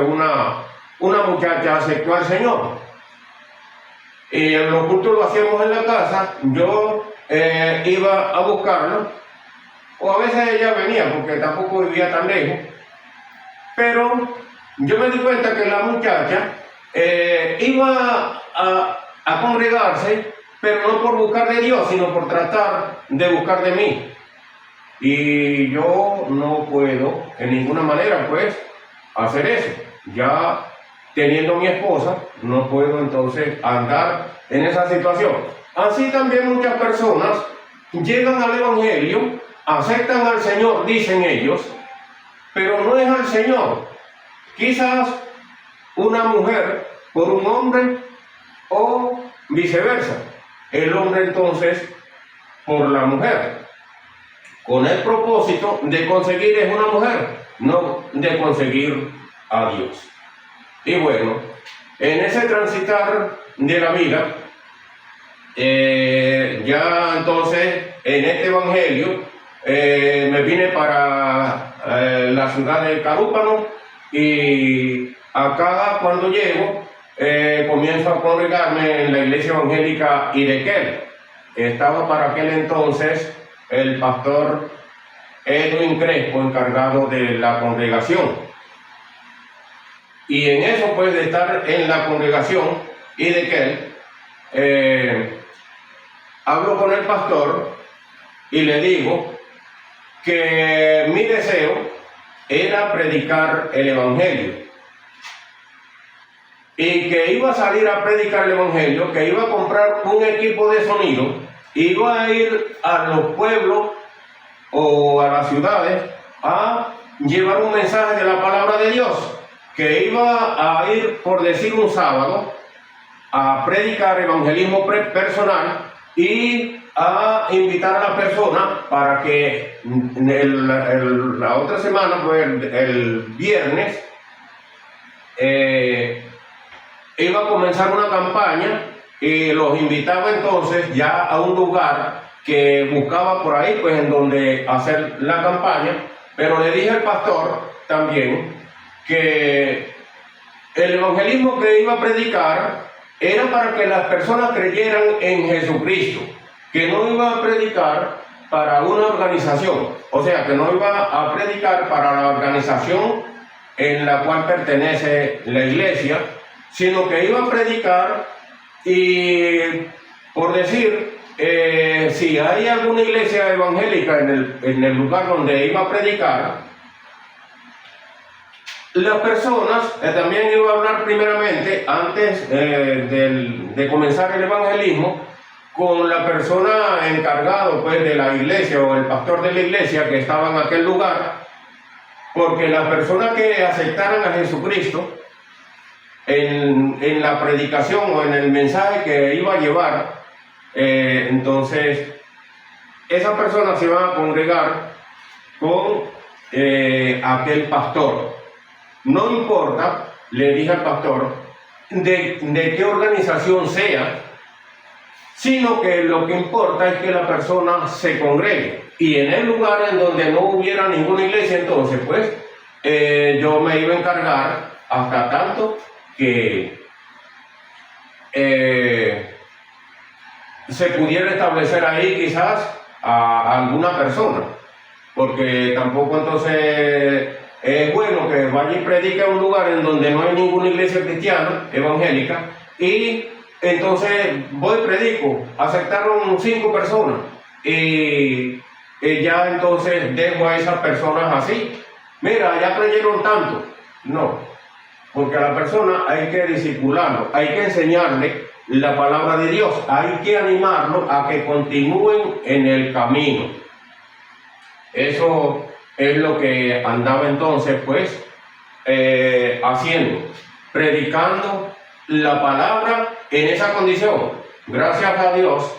una muchacha aceptó al Señor. Y en los cultos lo hacíamos en la casa, yo iba a buscarlo, o a veces ella venía, porque tampoco vivía tan lejos, pero yo me di cuenta que la muchacha iba a congregarse, pero no por buscar de Dios, sino por tratar de buscar de mí. Y yo no puedo en ninguna manera, pues, hacer eso. Ya teniendo mi esposa, no puedo entonces andar en esa situación. Así también muchas personas llegan al Evangelio, aceptan al Señor, dicen ellos, pero no es al Señor. Quizás una mujer por un hombre o viceversa. El hombre entonces por la mujer, con el propósito de conseguir es una mujer, no de conseguir a Dios. Y bueno, en ese transitar de la vida, ya entonces en este evangelio me vine para la ciudad de Carúpano, y acá cuando llego comienzo a congregarme en la iglesia evangélica Idequel. Estaba para aquel entonces el pastor Edwin Crespo encargado de la congregación. Y en eso, pues, de estar en la congregación Idequel, hablo con el pastor y le digo que mi deseo era predicar el evangelio, y que iba a salir a predicar el evangelio, que iba a comprar un equipo de sonido, iba a ir a los pueblos o a las ciudades a llevar un mensaje de la palabra de Dios, que iba a ir, por decir, un sábado a predicar evangelismo personal y a invitar a la persona para que la otra semana, pues el viernes, iba a comenzar una campaña, y los invitaba entonces ya a un lugar que buscaba por ahí, pues, en donde hacer la campaña. Pero le dije al pastor también que el evangelismo que iba a predicar era para que las personas creyeran en Jesucristo, que no iba a predicar para una organización, o sea, que no iba a predicar para la organización en la cual pertenece la iglesia, sino que iba a predicar, y por decir, si hay alguna iglesia evangélica en el lugar donde iba a predicar, las personas, también iba a hablar primeramente, antes de comenzar el evangelismo, con la persona encargado, pues, de la iglesia, o el pastor de la iglesia que estaba en aquel lugar, porque las personas que aceptaran a Jesucristo en la predicación o en el mensaje que iba a llevar, entonces esas personas se iban a congregar con aquel pastor. No importa le dije al pastor, de qué organización sea, sino que lo que importa es que la persona se congregue. Y en el lugar en donde no hubiera ninguna iglesia, entonces pues yo me iba a encargar hasta tanto que se pudiera establecer ahí quizás a alguna persona, porque tampoco entonces es bueno que vaya y predique a un lugar en donde no hay ninguna iglesia cristiana, evangélica, y entonces voy y predico, aceptaron 5 personas, y ya entonces dejo a esas personas así. Mira, ya creyeron tanto. No, porque a la persona hay que discipularlo, hay que enseñarle la palabra de Dios, hay que animarlo a que continúen en el camino. Eso es lo que andaba entonces pues haciendo, predicando la palabra en esa condición. Gracias a Dios,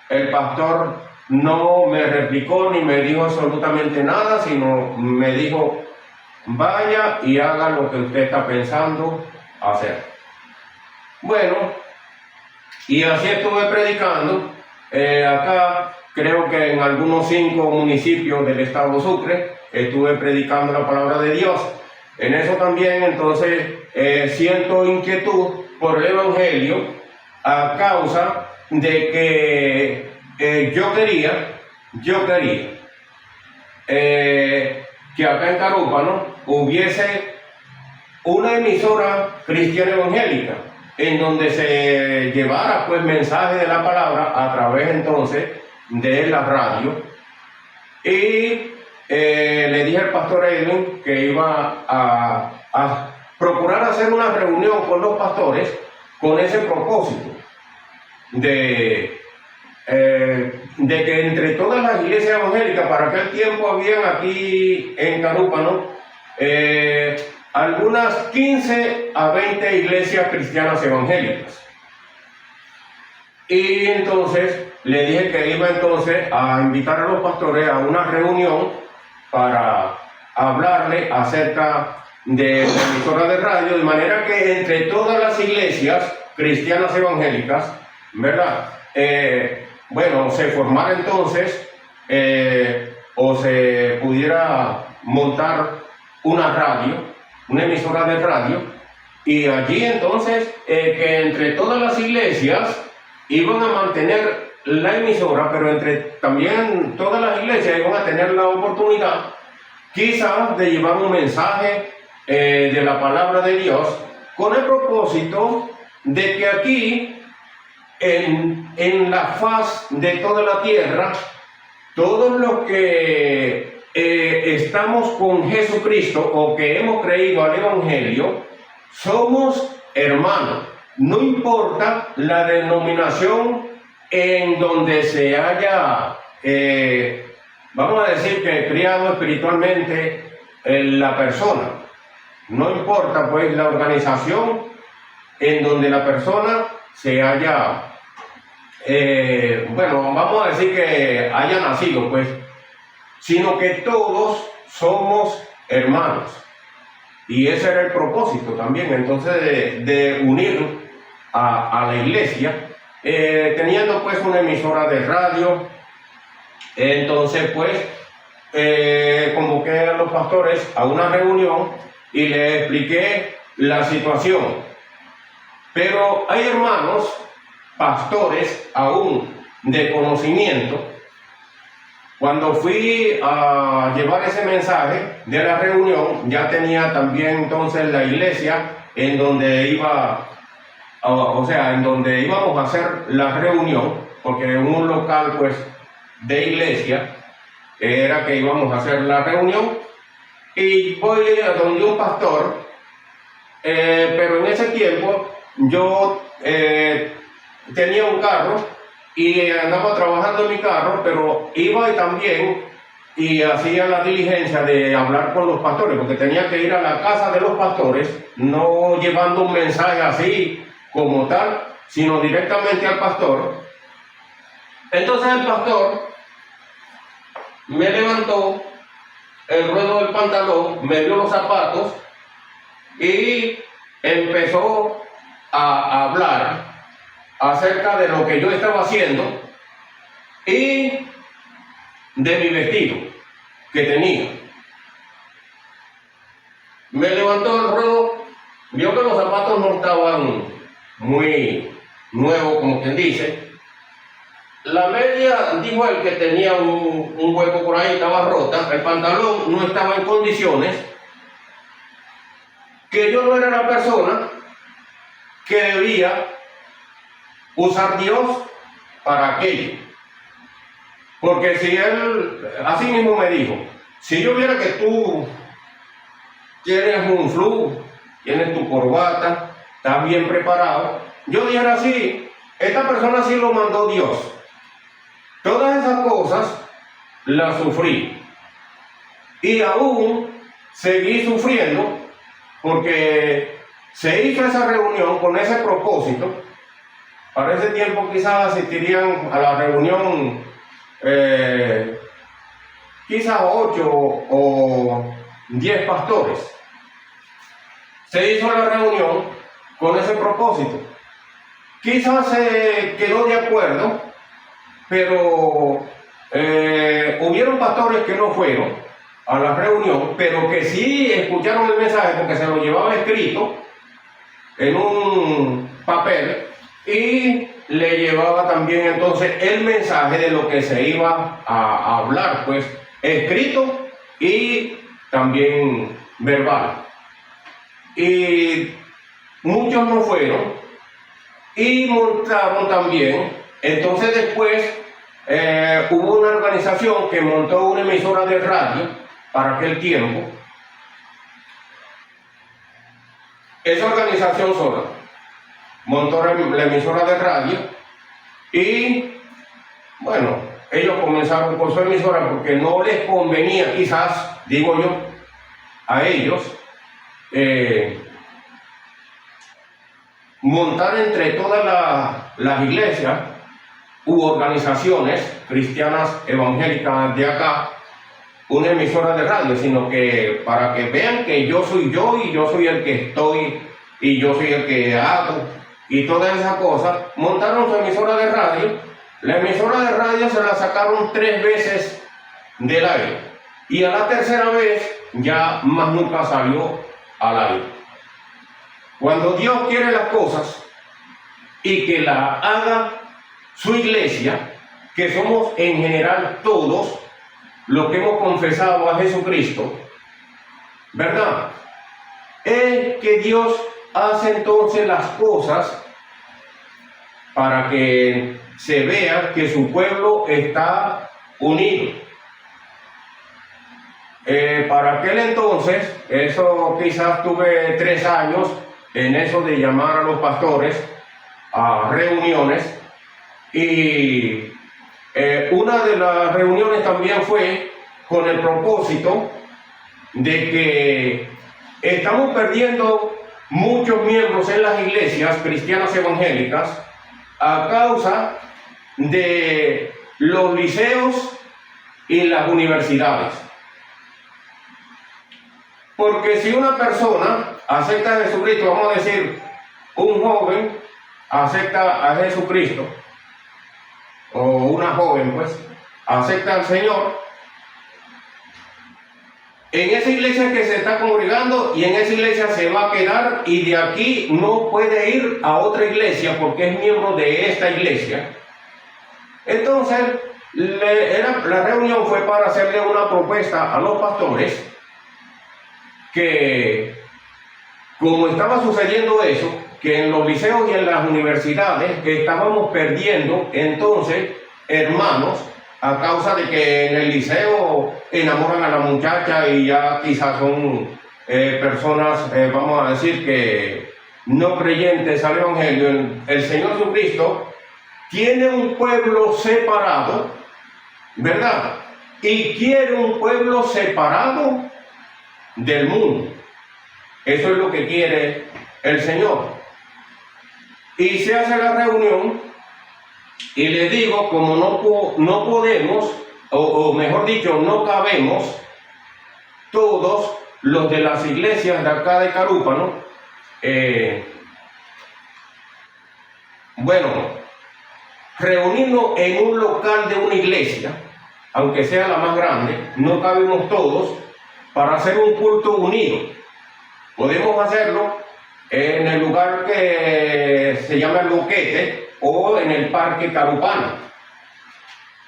el pastor no me replicó ni me dijo absolutamente nada, sino me dijo, vaya y haga lo que usted está pensando hacer. Bueno, y así estuve predicando. Acá creo que en algunos 5 municipios del estado Sucre estuve predicando la palabra de Dios. En eso también entonces siento inquietud por el evangelio a causa de que yo quería que acá en Carúpano hubiese una emisora cristiana evangélica en donde se llevara pues mensaje de la palabra a través entonces de la radio. Y le dije al pastor Edwin que iba a procurar hacer una reunión con los pastores con ese propósito de que entre todas las iglesias evangélicas, para aquel tiempo habían aquí en Carúpano algunas 15 a 20 iglesias cristianas evangélicas. Y entonces le dije que iba entonces a invitar a los pastores a una reunión para hablarle acerca de la emisora de radio, de manera que entre todas las iglesias cristianas evangélicas, ¿verdad? Bueno, se formara entonces o se pudiera montar una radio, una emisora de radio, y allí entonces que entre todas las iglesias iban a mantener la emisora, pero entre también todas las iglesias iban a tener la oportunidad quizás de llevar un mensaje de la palabra de Dios, con el propósito de que aquí en la faz de toda la tierra, todos los que estamos con Jesucristo o que hemos creído al Evangelio, somos hermanos. No importa la denominación en donde se haya, vamos a decir que criado espiritualmente la persona. No importa pues la organización en donde la persona se haya, bueno, vamos a decir que haya nacido pues, sino que todos somos hermanos. Y ese era el propósito también, entonces, de unir a la iglesia, teniendo pues una emisora de radio. Entonces pues, convoqué a los pastores a una reunión y les expliqué la situación. Pero hay hermanos, pastores aún de conocimiento. Cuando fui a llevar ese mensaje de la reunión, ya tenía también entonces la iglesia en donde iba, o sea, en donde íbamos a hacer la reunión, porque en un local pues de iglesia era que íbamos a hacer la reunión. Y voy a donde un pastor, pero en ese tiempo yo tenía un carro y andaba trabajando en mi carro, pero iba también y hacía la diligencia de hablar con los pastores, porque tenía que ir a la casa de los pastores, no llevando un mensaje así como tal, sino directamente al pastor. Entonces el pastor me levantó el ruedo del pantalón, me dio los zapatos y empezó a hablar acerca de lo que yo estaba haciendo y de mi vestido que tenía. Me levantó el ruedo, vio que los zapatos no estaban muy nuevos, como quien dice. La media, dijo él, que tenía un hueco por ahí, estaba rota, el pantalón no estaba en condiciones, que yo no era la persona que debía usar Dios para aquello. Porque si él, así mismo me dijo, si yo viera que tú tienes un flu, tienes tu corbata, estás bien preparado, yo dijera así, esta persona sí lo mandó Dios. Todas esas cosas las sufrí y aún seguí sufriendo porque se hizo esa reunión con ese propósito. Para ese tiempo quizás asistirían a la reunión quizás 8 o 10 pastores. Se hizo la reunión con ese propósito. Quizás se quedó de acuerdo, pero hubieron pastores que no fueron a la reunión, pero que sí escucharon el mensaje porque se lo llevaba escrito en un papel y le llevaba también entonces el mensaje de lo que se iba a hablar, pues escrito y también verbal. Y muchos no fueron y montaron también. Entonces después hubo una organización que montó una emisora de radio para aquel tiempo. Esa organización sola montó la emisora de radio y bueno, ellos comenzaron por su emisora porque no les convenía, quizás, digo yo, a ellos montar entre todas las iglesias u organizaciones cristianas evangélicas de acá una emisora de radio, sino que para que vean que yo soy yo y yo soy el que estoy y yo soy el que hago y todas esas cosas, montaron su emisora de radio. La emisora de radio se la sacaron 3 veces del aire y a la tercera vez ya más nunca salió al aire. Cuando Dios quiere las cosas y que la haga su iglesia, que somos en general todos los que hemos confesado a Jesucristo, ¿verdad? Es que Dios hace entonces las cosas para que se vea que su pueblo está unido. Para aquel entonces, eso quizás tuve 3 años en eso de llamar a los pastores a reuniones y una de las reuniones también fue con el propósito de que estamos perdiendo muchos miembros en las iglesias cristianas evangélicas a causa de los liceos y las universidades. Porque si una persona acepta a Jesucristo, vamos a decir, un joven acepta a Jesucristo, o una joven pues, acepta al Señor, en esa iglesia que se está congregando y en esa iglesia se va a quedar y de aquí no puede ir a otra iglesia porque es miembro de esta iglesia. Entonces, la reunión fue para hacerle una propuesta a los pastores que, como estaba sucediendo eso, que en los liceos y en las universidades estábamos perdiendo entonces hermanos a causa de que en el liceo enamoran a la muchacha y ya quizás son personas, vamos a decir, que no creyentes al Evangelio. El Señor Jesucristo tiene un pueblo separado, ¿verdad? Y quiere un pueblo separado del mundo. Eso es lo que quiere el Señor. Y se hace la reunión y le digo, como no podemos, o mejor dicho, no cabemos todos los de las iglesias de acá de Carúpano, bueno, reunirnos en un local de una iglesia, aunque sea la más grande, no cabemos todos, para hacer un culto unido. Podemos hacerlo en el lugar que se llama El Boquete o en el Parque Carupana.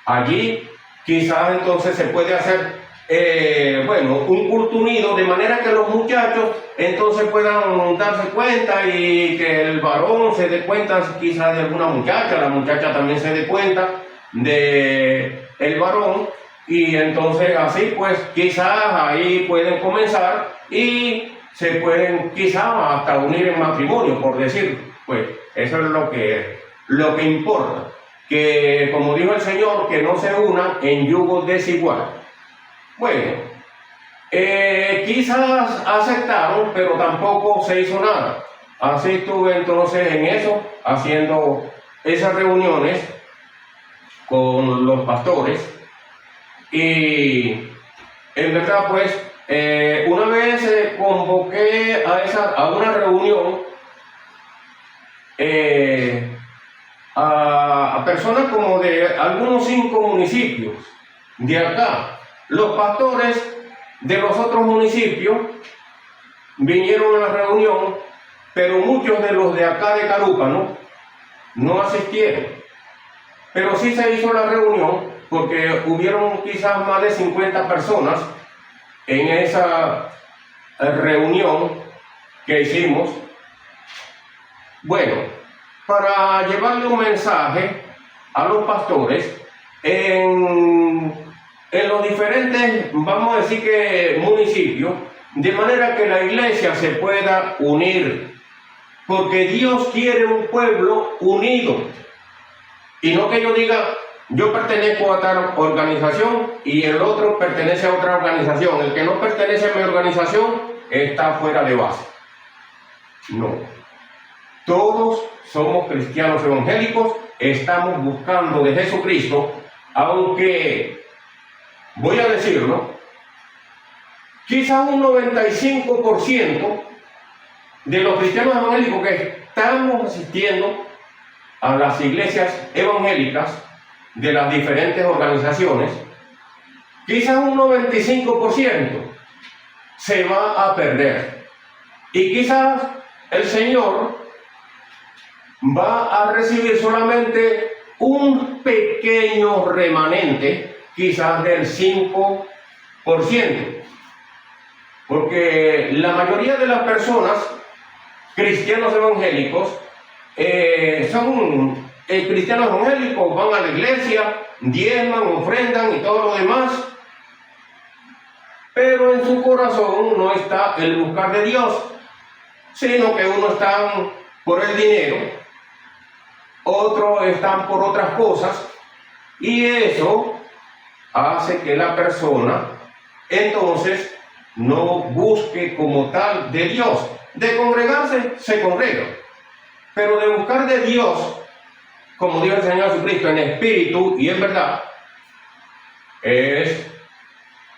Allí quizás entonces se puede hacer un culto unido, de manera que los muchachos entonces puedan darse cuenta y que el varón se dé cuenta quizás de alguna muchacha, la muchacha también se dé cuenta de el varón, y entonces así pues quizás ahí pueden comenzar y se pueden quizás hasta unir en matrimonio, por decir. Pues eso es lo que importa, que como dijo el Señor, que no se unan en yugo desigual. Bueno, quizás aceptaron, pero tampoco se hizo nada. Así estuve entonces en eso, haciendo esas reuniones con los pastores, y en verdad pues una vez convoqué a una reunión a personas como de algunos 5 municipios de acá. Los pastores de los otros municipios vinieron a la reunión, pero muchos de los de acá de Carúpano no asistieron. Pero sí se hizo la reunión, porque hubieron quizás más de 50 personas en esa reunión que hicimos. Bueno, para llevarle un mensaje a los pastores en los diferentes, vamos a decir que municipios, de manera que la iglesia se pueda unir, porque Dios quiere un pueblo unido, y no que yo diga, yo pertenezco a tal organización y el otro pertenece a otra organización, el que no pertenece a mi organización está fuera de base. No, todos somos cristianos evangélicos, estamos buscando de Jesucristo, aunque, voy a decirlo, quizás un 95% de los cristianos evangélicos que estamos asistiendo a las iglesias evangélicas de las diferentes organizaciones, quizás un 95% se va a perder, y quizás el Señor va a recibir solamente un pequeño remanente, quizás del 5%, porque la mayoría de las personas, cristianos evangélicos, son cristianos evangélicos, van a la iglesia, diezman, ofrendan y todo lo demás, pero en su corazón no está el buscar de Dios, sino que unos están por el dinero, otros están por otras cosas, y eso hace que la persona entonces no busque como tal de Dios. De congregarse, se congrega, pero de buscar de Dios, como dijo el Señor Jesucristo, en espíritu y en verdad, es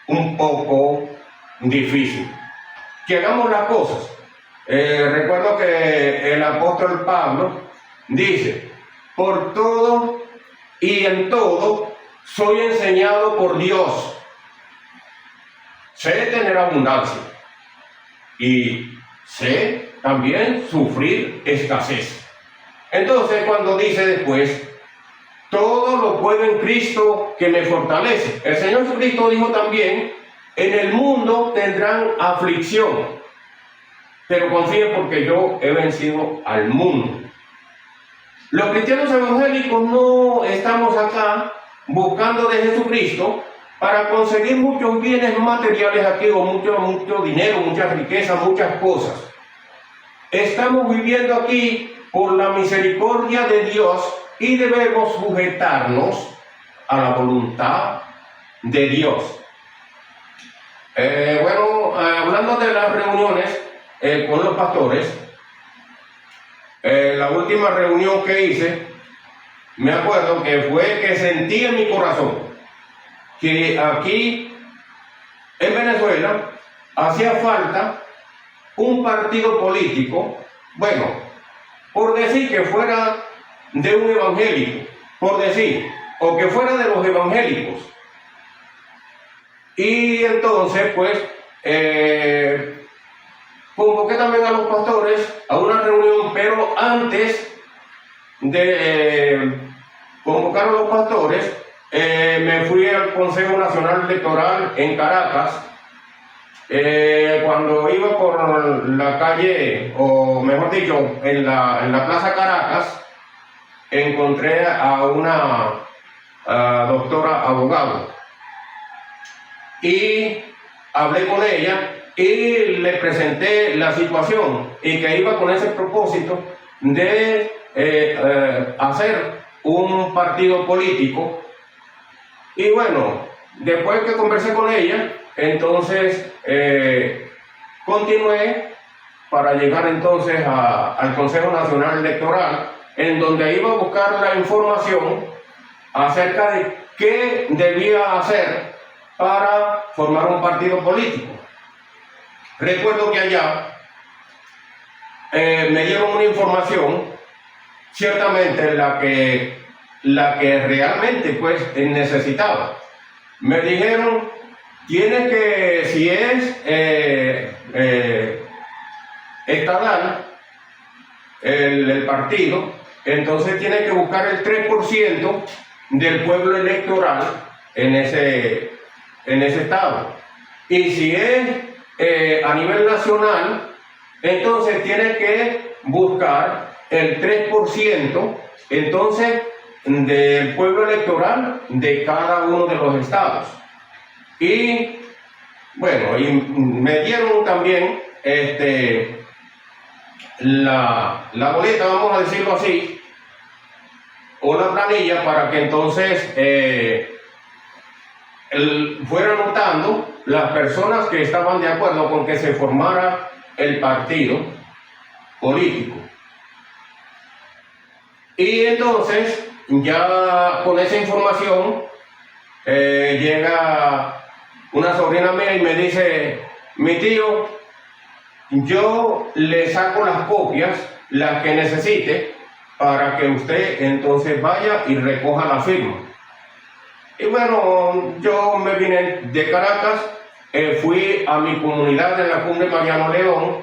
un poco difícil. Que hagamos las cosas. Recuerdo que el apóstol Pablo dice: por todo y en todo soy enseñado por Dios. Sé tener abundancia y sé también sufrir escasez. Entonces, cuando dice después, todo lo puedo en Cristo que me fortalece. El Señor Jesucristo dijo también: en el mundo tendrán aflicción, pero confíen porque yo he vencido al mundo. Los cristianos evangélicos no estamos acá buscando de Jesucristo para conseguir muchos bienes materiales aquí, o mucho dinero, muchas riquezas, muchas cosas. Estamos viviendo aquí por la misericordia de Dios y debemos sujetarnos a la voluntad de Dios. Hablando de las reuniones con los pastores, la última reunión que hice, me acuerdo que fue que sentí en mi corazón que aquí en Venezuela hacía falta un partido político, bueno, por decir que fuera de un evangélico, por decir, o que fuera de los evangélicos. Y entonces, pues, convoqué también a los pastores a una reunión, pero antes de convocar a los pastores, me fui al Consejo Nacional Electoral en Caracas. Cuando iba por la calle, o mejor dicho, en la Plaza Caracas, encontré a una doctora abogado y hablé con ella y le presenté la situación y que iba con ese propósito de hacer un partido político. Y bueno, después que conversé con ella, entonces continué para llegar entonces al Consejo Nacional Electoral, en donde iba a buscar la información acerca de qué debía hacer para formar un partido político. Recuerdo que allá me dieron una información, ciertamente la que realmente pues necesitaba. Me dijeron, tiene que, si es estatal el partido, entonces tiene que buscar el 3% del pueblo electoral en ese estado. Y si es a nivel nacional, entonces tiene que buscar el 3% entonces del pueblo electoral de cada uno de los estados. Y bueno, y me dieron también la boleta, vamos a decirlo así, o la planilla, para que entonces fuera anotando las personas que estaban de acuerdo con que se formara el partido político. Y entonces, ya con esa información, llega una sobrina mía y me dice, mi tío, yo le saco las copias, las que necesite, para que usted entonces vaya y recoja la firma. Y bueno, yo me vine de Caracas, fui a mi comunidad en la Cumbre Mariano León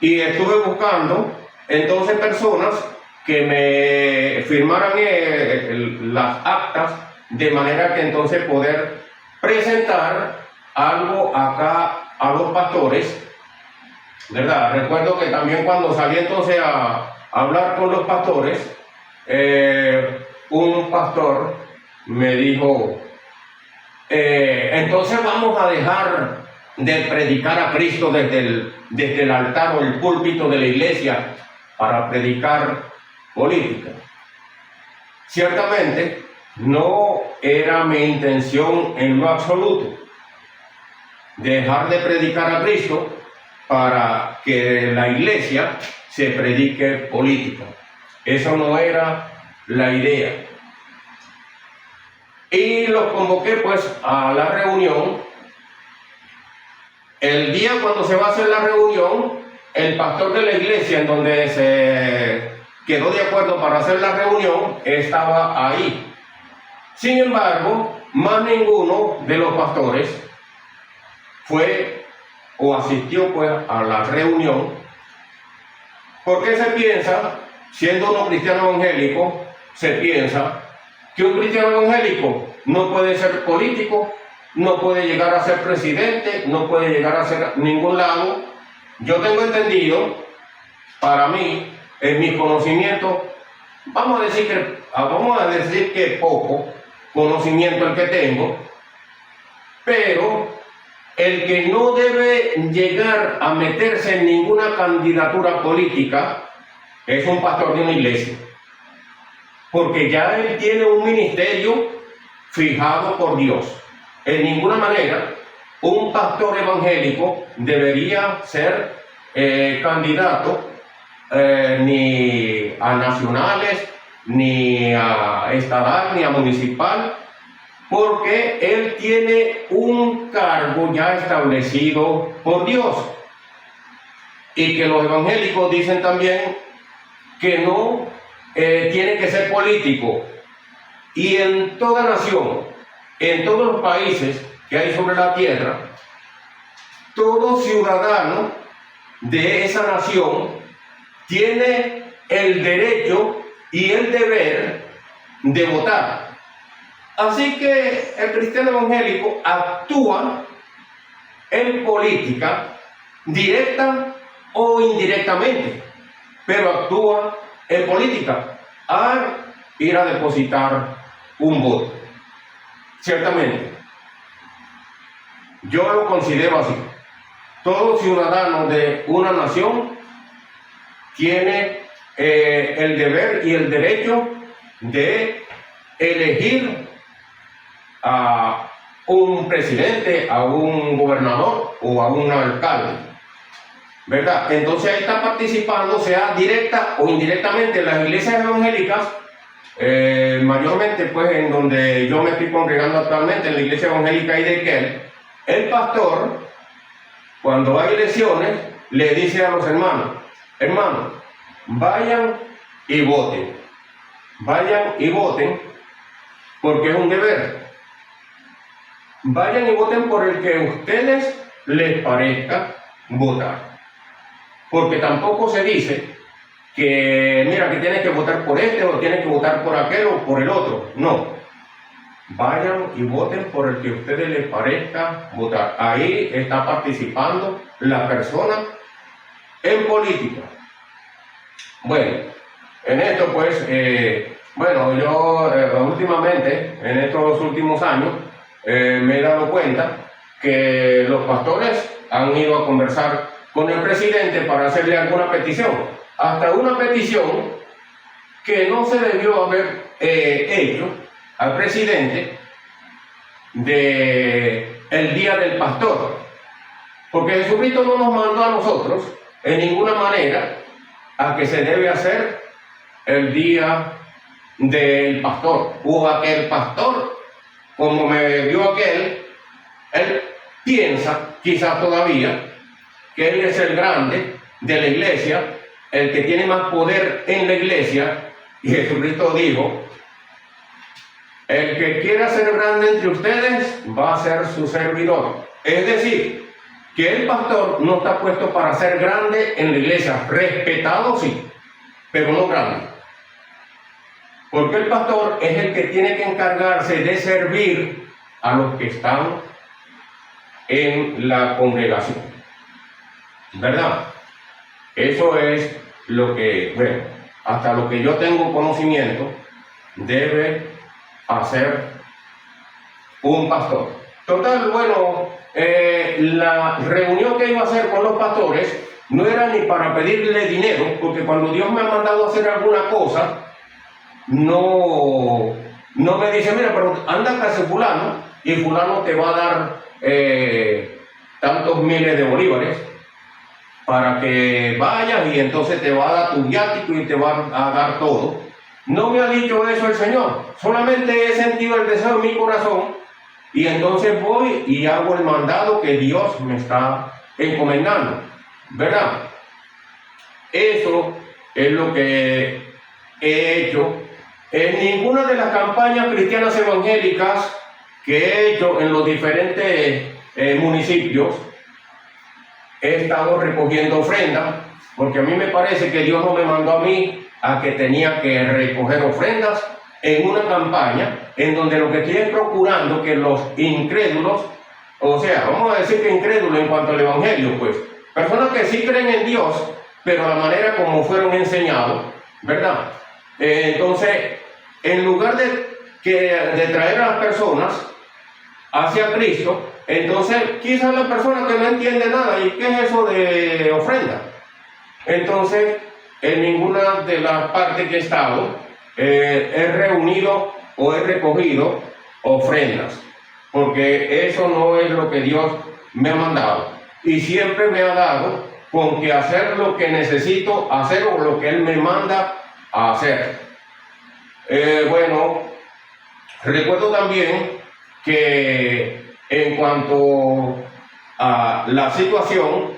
y estuve buscando entonces personas que me firmaran las actas, de manera que entonces poder presentar algo acá a los pastores, ¿verdad? Recuerdo que también cuando salí entonces a hablar con los pastores, un pastor me dijo, entonces vamos a dejar de predicar a Cristo desde el altar o el púlpito de la iglesia para predicar política. Ciertamente no era mi intención en lo absoluto dejar de predicar a Cristo para que la iglesia se predique política. Eso no era la idea. Y los convoqué pues a la reunión. El día cuando se va a hacer la reunión, el pastor de la iglesia en donde se quedó de acuerdo para hacer la reunión estaba ahí. Sin embargo, más ninguno de los pastores fue o asistió pues a la reunión. Porque se piensa, siendo uno cristiano evangélico, se piensa que un cristiano evangélico no puede ser político, no puede llegar a ser presidente, no puede llegar a ser ningún lado. Yo tengo entendido, para mí, en mis conocimientos, vamos a decir que poco conocimiento el que tengo, pero el que no debe llegar a meterse en ninguna candidatura política es un pastor de una iglesia, porque ya él tiene un ministerio fijado por Dios. En ninguna manera un pastor evangélico debería ser candidato ni a nacionales, ni a estatal, ni a municipal, porque él tiene un cargo ya establecido por Dios. y que los evangélicos dicen también que no tiene que ser político. Y en toda nación, en todos los países que hay sobre la tierra, todo ciudadano de esa nación tiene el derecho y el deber de votar. Así que el cristiano evangélico actúa en política, directa o indirectamente, pero actúa en política al ir a depositar un voto. Ciertamente, yo lo considero así. Todo ciudadano de una nación tiene el deber y el derecho de elegir a un presidente, a un gobernador o a un alcalde, ¿verdad? Entonces ahí está participando, sea directa o indirectamente. Las iglesias evangélicas, mayormente pues en donde yo me estoy congregando actualmente, en la iglesia evangélica Idequel, el pastor, cuando hay elecciones, le dice a los hermanos, vayan y voten, porque es un deber. Vayan y voten por el que a ustedes les parezca votar. Porque tampoco se dice que, mira, que tienes que votar por este o tienes que votar por aquel o por el otro. No. Vayan y voten por el que a ustedes les parezca votar. Ahí está participando la persona en política. Bueno, en esto pues, yo últimamente, en estos últimos años, me he dado cuenta que los pastores han ido a conversar con el presidente para hacerle alguna petición, hasta una petición que no se debió haber hecho al presidente el día del pastor, porque Jesucristo no nos mandó a nosotros en ninguna manera a que se debe hacer el día del pastor, o a que el pastor, como me vio aquel, él piensa, quizás todavía, que él es el grande de la iglesia, el que tiene más poder en la iglesia, y Jesucristo dijo, el que quiera ser grande entre ustedes va a ser su servidor. Es decir, que el pastor no está puesto para ser grande en la iglesia, respetado sí, pero no grande. Porque el pastor es el que tiene que encargarse de servir a los que están en la congregación, ¿verdad? Eso es lo que, bueno, hasta lo que yo tengo conocimiento, debe hacer un pastor. Total, bueno, la reunión que iba a hacer con los pastores no era ni para pedirle dinero, porque cuando Dios me ha mandado a hacer alguna cosa, no me dice, mira, pero anda a casa de fulano y fulano te va a dar tantos miles de bolívares para que vayas y entonces te va a dar tu viático y te va a dar todo. No me ha dicho eso el Señor, solamente he sentido el deseo en mi corazón y entonces voy y hago el mandado que Dios me está encomendando, ¿verdad? Eso es lo que he hecho en ninguna de las campañas cristianas evangélicas que he hecho en los diferentes municipios. He estado recogiendo ofrendas, porque a mí me parece que Dios no me mandó a mí a que tenía que recoger ofrendas en una campaña en donde lo que estoy es procurando que los incrédulos, o sea, vamos a decir que incrédulos en cuanto al evangelio, pues, personas que sí creen en Dios, pero la manera como fueron enseñados, ¿verdad? Entonces, en lugar de traer a las personas hacia Cristo, entonces quizás la persona que no entiende nada, ¿y qué es eso de ofrenda? Entonces, en ninguna de las partes que he estado, he reunido o he recogido ofrendas, porque eso no es lo que Dios me ha mandado. Y siempre me ha dado con que hacer lo que necesito hacer o lo que Él me manda a hacer. Bueno, recuerdo también que en cuanto a la situación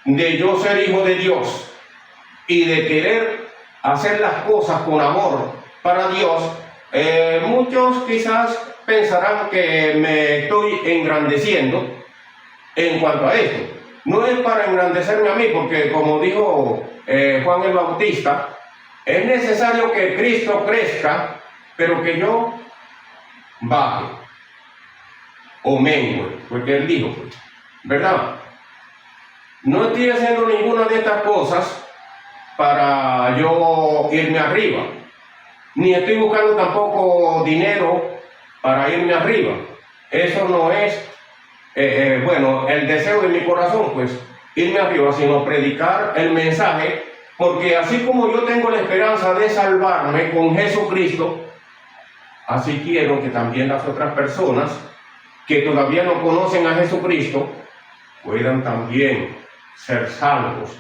de yo ser hijo de Dios y de querer hacer las cosas con amor para Dios, muchos quizás pensarán que me estoy engrandeciendo en cuanto a esto. No es para engrandecerme a mí, porque como dijo Juan el Bautista, es necesario que Cristo crezca, pero que yo baje o mengue, porque él dijo, ¿verdad? No estoy haciendo ninguna de estas cosas para yo irme arriba, ni estoy buscando tampoco dinero para irme arriba. Eso no es, bueno, el deseo de mi corazón, pues, irme arriba, sino predicar el mensaje, porque así como yo tengo la esperanza de salvarme con Jesucristo, así quiero que también las otras personas que todavía no conocen a Jesucristo puedan también ser salvos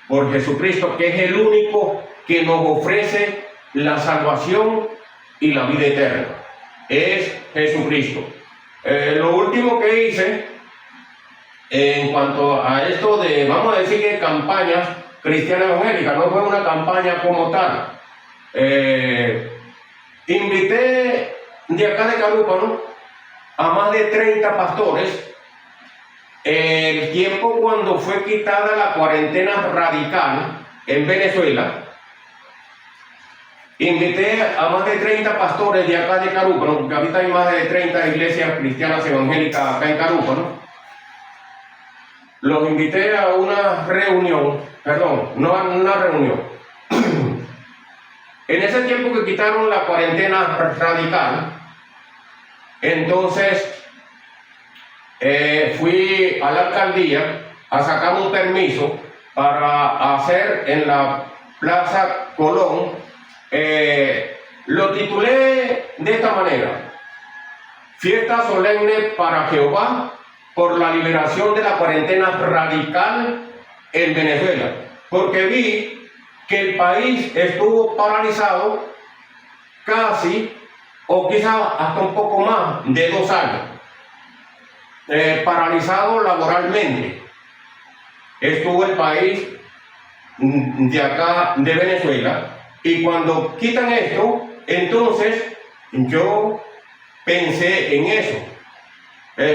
por Jesucristo, que es el único que nos ofrece la salvación y la vida eterna. Es Jesucristo. Lo último que hice en cuanto a esto de, vamos a decir que campañas cristianas evangélicas, no fue una campaña como tal. Invité de acá de Carúpano a más de 30 pastores. El tiempo cuando fue quitada la cuarentena radical en Venezuela, invité a más de 30 pastores de acá de Carúpano, porque ahorita hay más de 30 iglesias cristianas evangélicas acá en Carúpano. Los invité a una reunión, no a una reunión. En ese tiempo que quitaron la cuarentena radical, entonces fui a la alcaldía a sacar un permiso para hacer en la Plaza Colón. Lo titulé de esta manera: Fiesta solemne para Jehová por la liberación de la cuarentena radical en Venezuela, porque vi que el país estuvo paralizado casi, o quizás hasta un poco más de 2 años. Paralizado laboralmente estuvo el país de acá de Venezuela, y cuando quitan esto, entonces yo pensé en eso: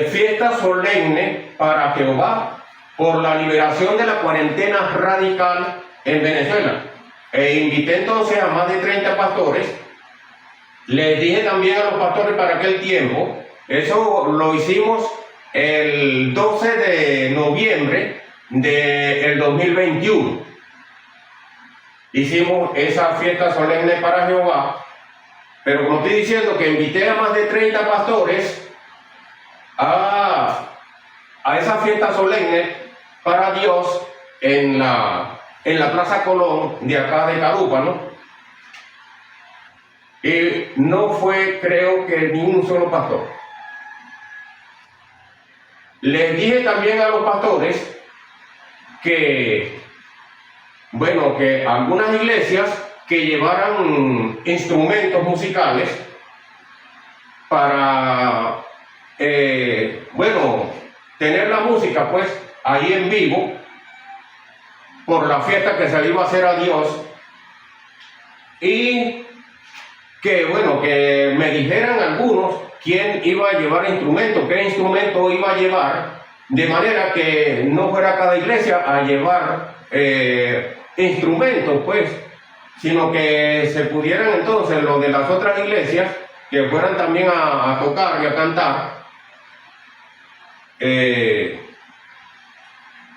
fiesta solemne para Jehová por la liberación de la cuarentena radical en Venezuela. Invité entonces a más de 30 pastores. Les dije también a los pastores para aquel tiempo, eso lo hicimos el 12 de noviembre del 2021. Hicimos esa fiesta solemne para Jehová, pero como estoy diciendo que invité a más de 30 pastores a esa fiesta solemne para Dios en la Plaza Colón de acá de Carúpano, y no fue, creo que, ni un solo pastor. Les dije también a los pastores que, bueno, que algunas iglesias que llevaran instrumentos musicales para, bueno, tener la música pues ahí en vivo por la fiesta que se le iba a hacer a Dios, y que, bueno, que me dijeran algunos quién iba a llevar instrumentos, qué instrumento iba a llevar, de manera que no fuera cada iglesia a llevar instrumentos, pues, sino que se pudieran entonces los de las otras iglesias que fueran también a tocar y a cantar.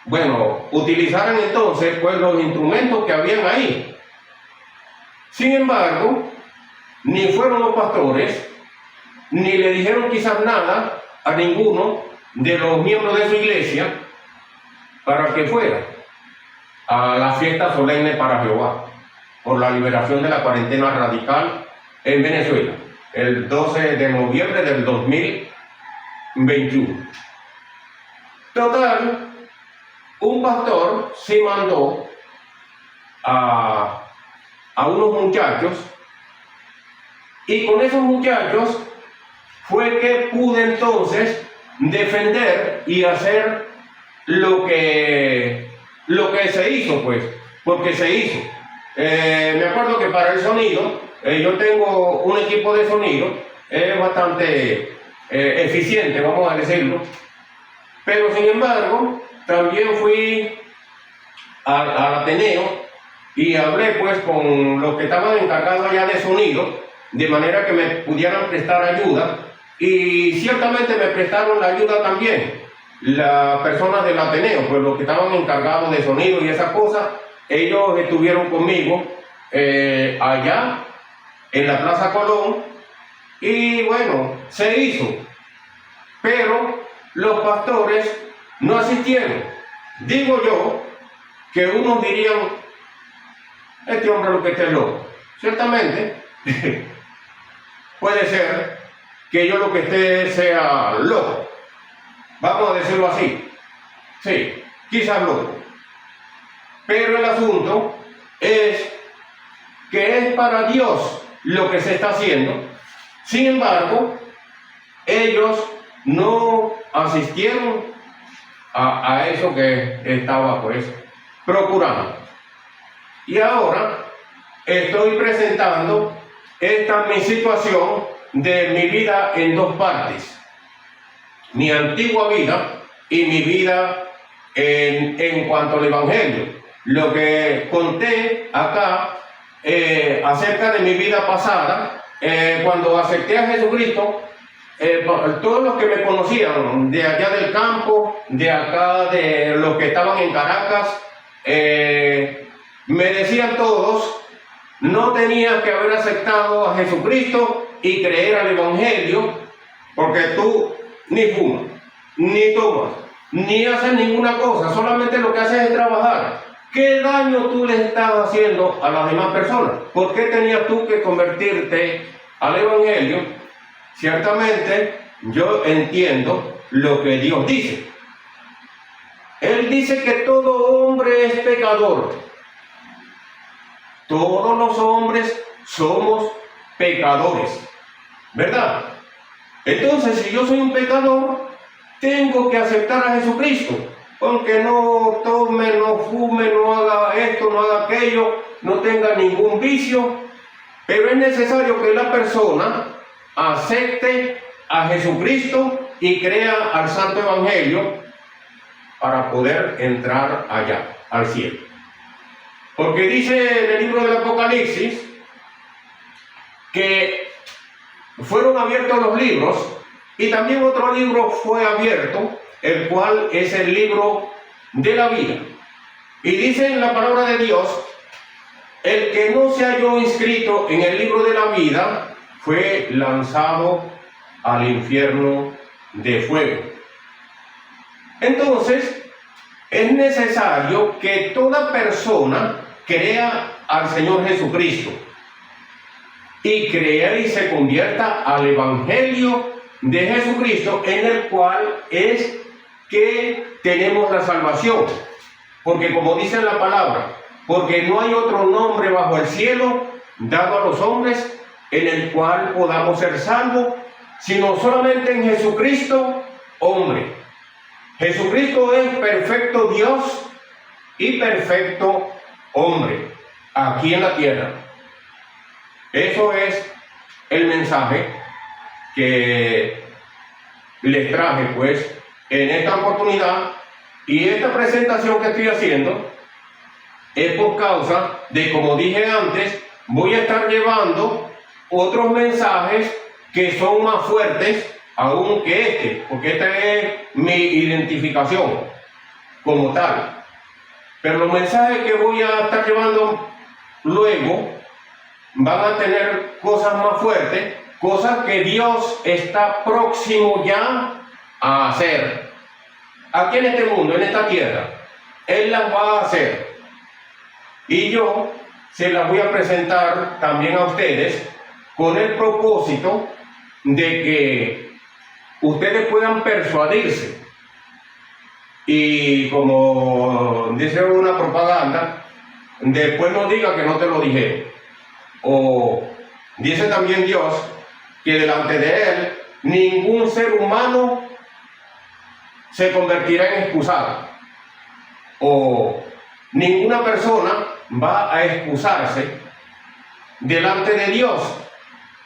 Bueno, utilizaran entonces pues los instrumentos que habían ahí. Sin embargo, ni fueron los pastores, ni le dijeron quizás nada a ninguno de los miembros de su iglesia para que fuera a la fiesta solemne para Jehová por la liberación de la cuarentena radical en Venezuela, el 12 de noviembre del 2021. Total, un pastor sí mandó a unos muchachos, y con esos muchachos fue que pude entonces defender y hacer lo que lo que se hizo, pues, porque se hizo. Me acuerdo que para el sonido, yo tengo un equipo de sonido, es bastante eficiente, vamos a decirlo, pero sin embargo, también fui al Ateneo y hablé pues con los que estaban encargados allá de sonido, de manera que me pudieran prestar ayuda, y ciertamente me prestaron la ayuda también las personas del Ateneo, pues los que estaban encargados de sonido y esas cosas. Ellos estuvieron conmigo allá en la Plaza Colón, y bueno, se hizo, pero los pastores no asistieron. Digo yo que unos dirían, este hombre lo que esté loco. Ciertamente, puede ser que yo lo que esté sea loco. Vamos a decirlo así. Sí, quizás loco. Pero el asunto es que es para Dios lo que se está haciendo. Sin embargo, ellos no asistieron a eso que estaba pues procurando. Y ahora estoy presentando esta mi situación de mi vida en dos partes: mi antigua vida y mi vida en cuanto al Evangelio. Lo que conté acá acerca de mi vida pasada, cuando acepté a Jesucristo, todos los que me conocían de allá del campo, de acá, de los que estaban en Caracas, me decían todos: no tenías que haber aceptado a Jesucristo y creer al Evangelio, porque tú ni fumas, ni tomas, ni haces ninguna cosa, solamente lo que haces es trabajar. ¿Qué daño tú le estás haciendo a las demás personas? ¿Por qué tenías tú que convertirte al Evangelio? Ciertamente, yo entiendo lo que Dios dice. Él dice que todo hombre es pecador. Todos los hombres somos pecadores, ¿verdad? Entonces, si yo soy un pecador, tengo que aceptar a Jesucristo. Aunque no tome, no fume, no haga esto, no haga aquello, no tenga ningún vicio, pero es necesario que la persona acepte a Jesucristo y crea al Santo Evangelio para poder entrar allá, al cielo. Porque dice en el libro del Apocalipsis que fueron abiertos los libros, y también otro libro fue abierto, el cual es el libro de la vida. Y dice en la palabra de Dios: el que no se halló inscrito en el libro de la vida fue lanzado al infierno de fuego. Entonces, es necesario que toda persona crea al Señor Jesucristo y crea y se convierta al Evangelio de Jesucristo, en el cual es que tenemos la salvación. Porque como dice la palabra, porque no hay otro nombre bajo el cielo dado a los hombres en el cual podamos ser salvos, sino solamente en Jesucristo, hombre. Jesucristo es perfecto Dios y perfecto hombre aquí en la tierra. Eso es el mensaje que les traje pues en esta oportunidad, y esta presentación que estoy haciendo es por causa de, como dije antes, voy a estar llevando otros mensajes que son más fuertes aún que este, porque esta es mi identificación como tal. Pero los mensajes que voy a estar llevando luego van a tener cosas más fuertes, cosas que Dios está próximo ya a hacer aquí en este mundo, en esta tierra. Él las va a hacer, y yo se las voy a presentar también a ustedes con el propósito de que ustedes puedan persuadirse. Y como dice una propaganda, después no diga que no te lo dije. O dice también Dios que delante de Él ningún ser humano se convertirá en excusado. O ninguna persona va a excusarse delante de Dios,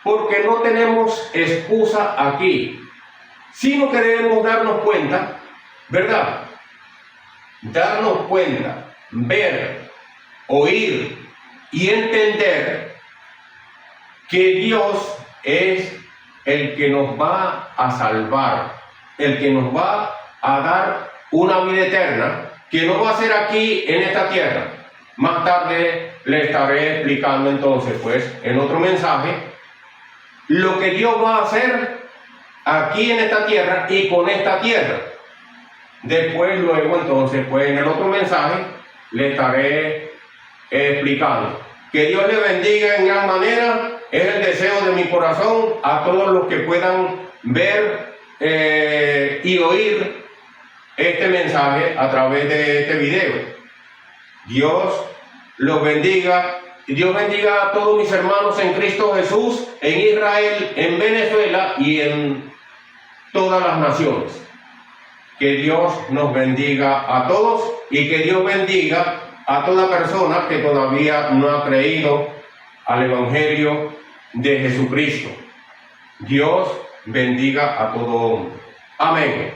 porque no tenemos excusa aquí, sino que debemos darnos cuenta, ¿verdad? Darnos cuenta, ver, oír y entender que Dios es el que nos va a salvar, el que nos va a dar una vida eterna, que no va a ser aquí en esta tierra. Más tarde le estaré explicando entonces, pues, en otro mensaje, lo que Dios va a hacer aquí en esta tierra y con esta tierra. Después, luego, entonces, pues, en el otro mensaje le estaré explicando. Que Dios le bendiga en gran manera. Es el deseo de mi corazón a todos los que puedan ver y oír este mensaje a través de este video. Dios los bendiga. Dios bendiga a todos mis hermanos en Cristo Jesús, en Israel, en Venezuela y en todas las naciones. Que Dios nos bendiga a todos y que Dios bendiga a toda persona que todavía no ha creído al Evangelio de Jesucristo. Dios bendiga a todo hombre. Amén.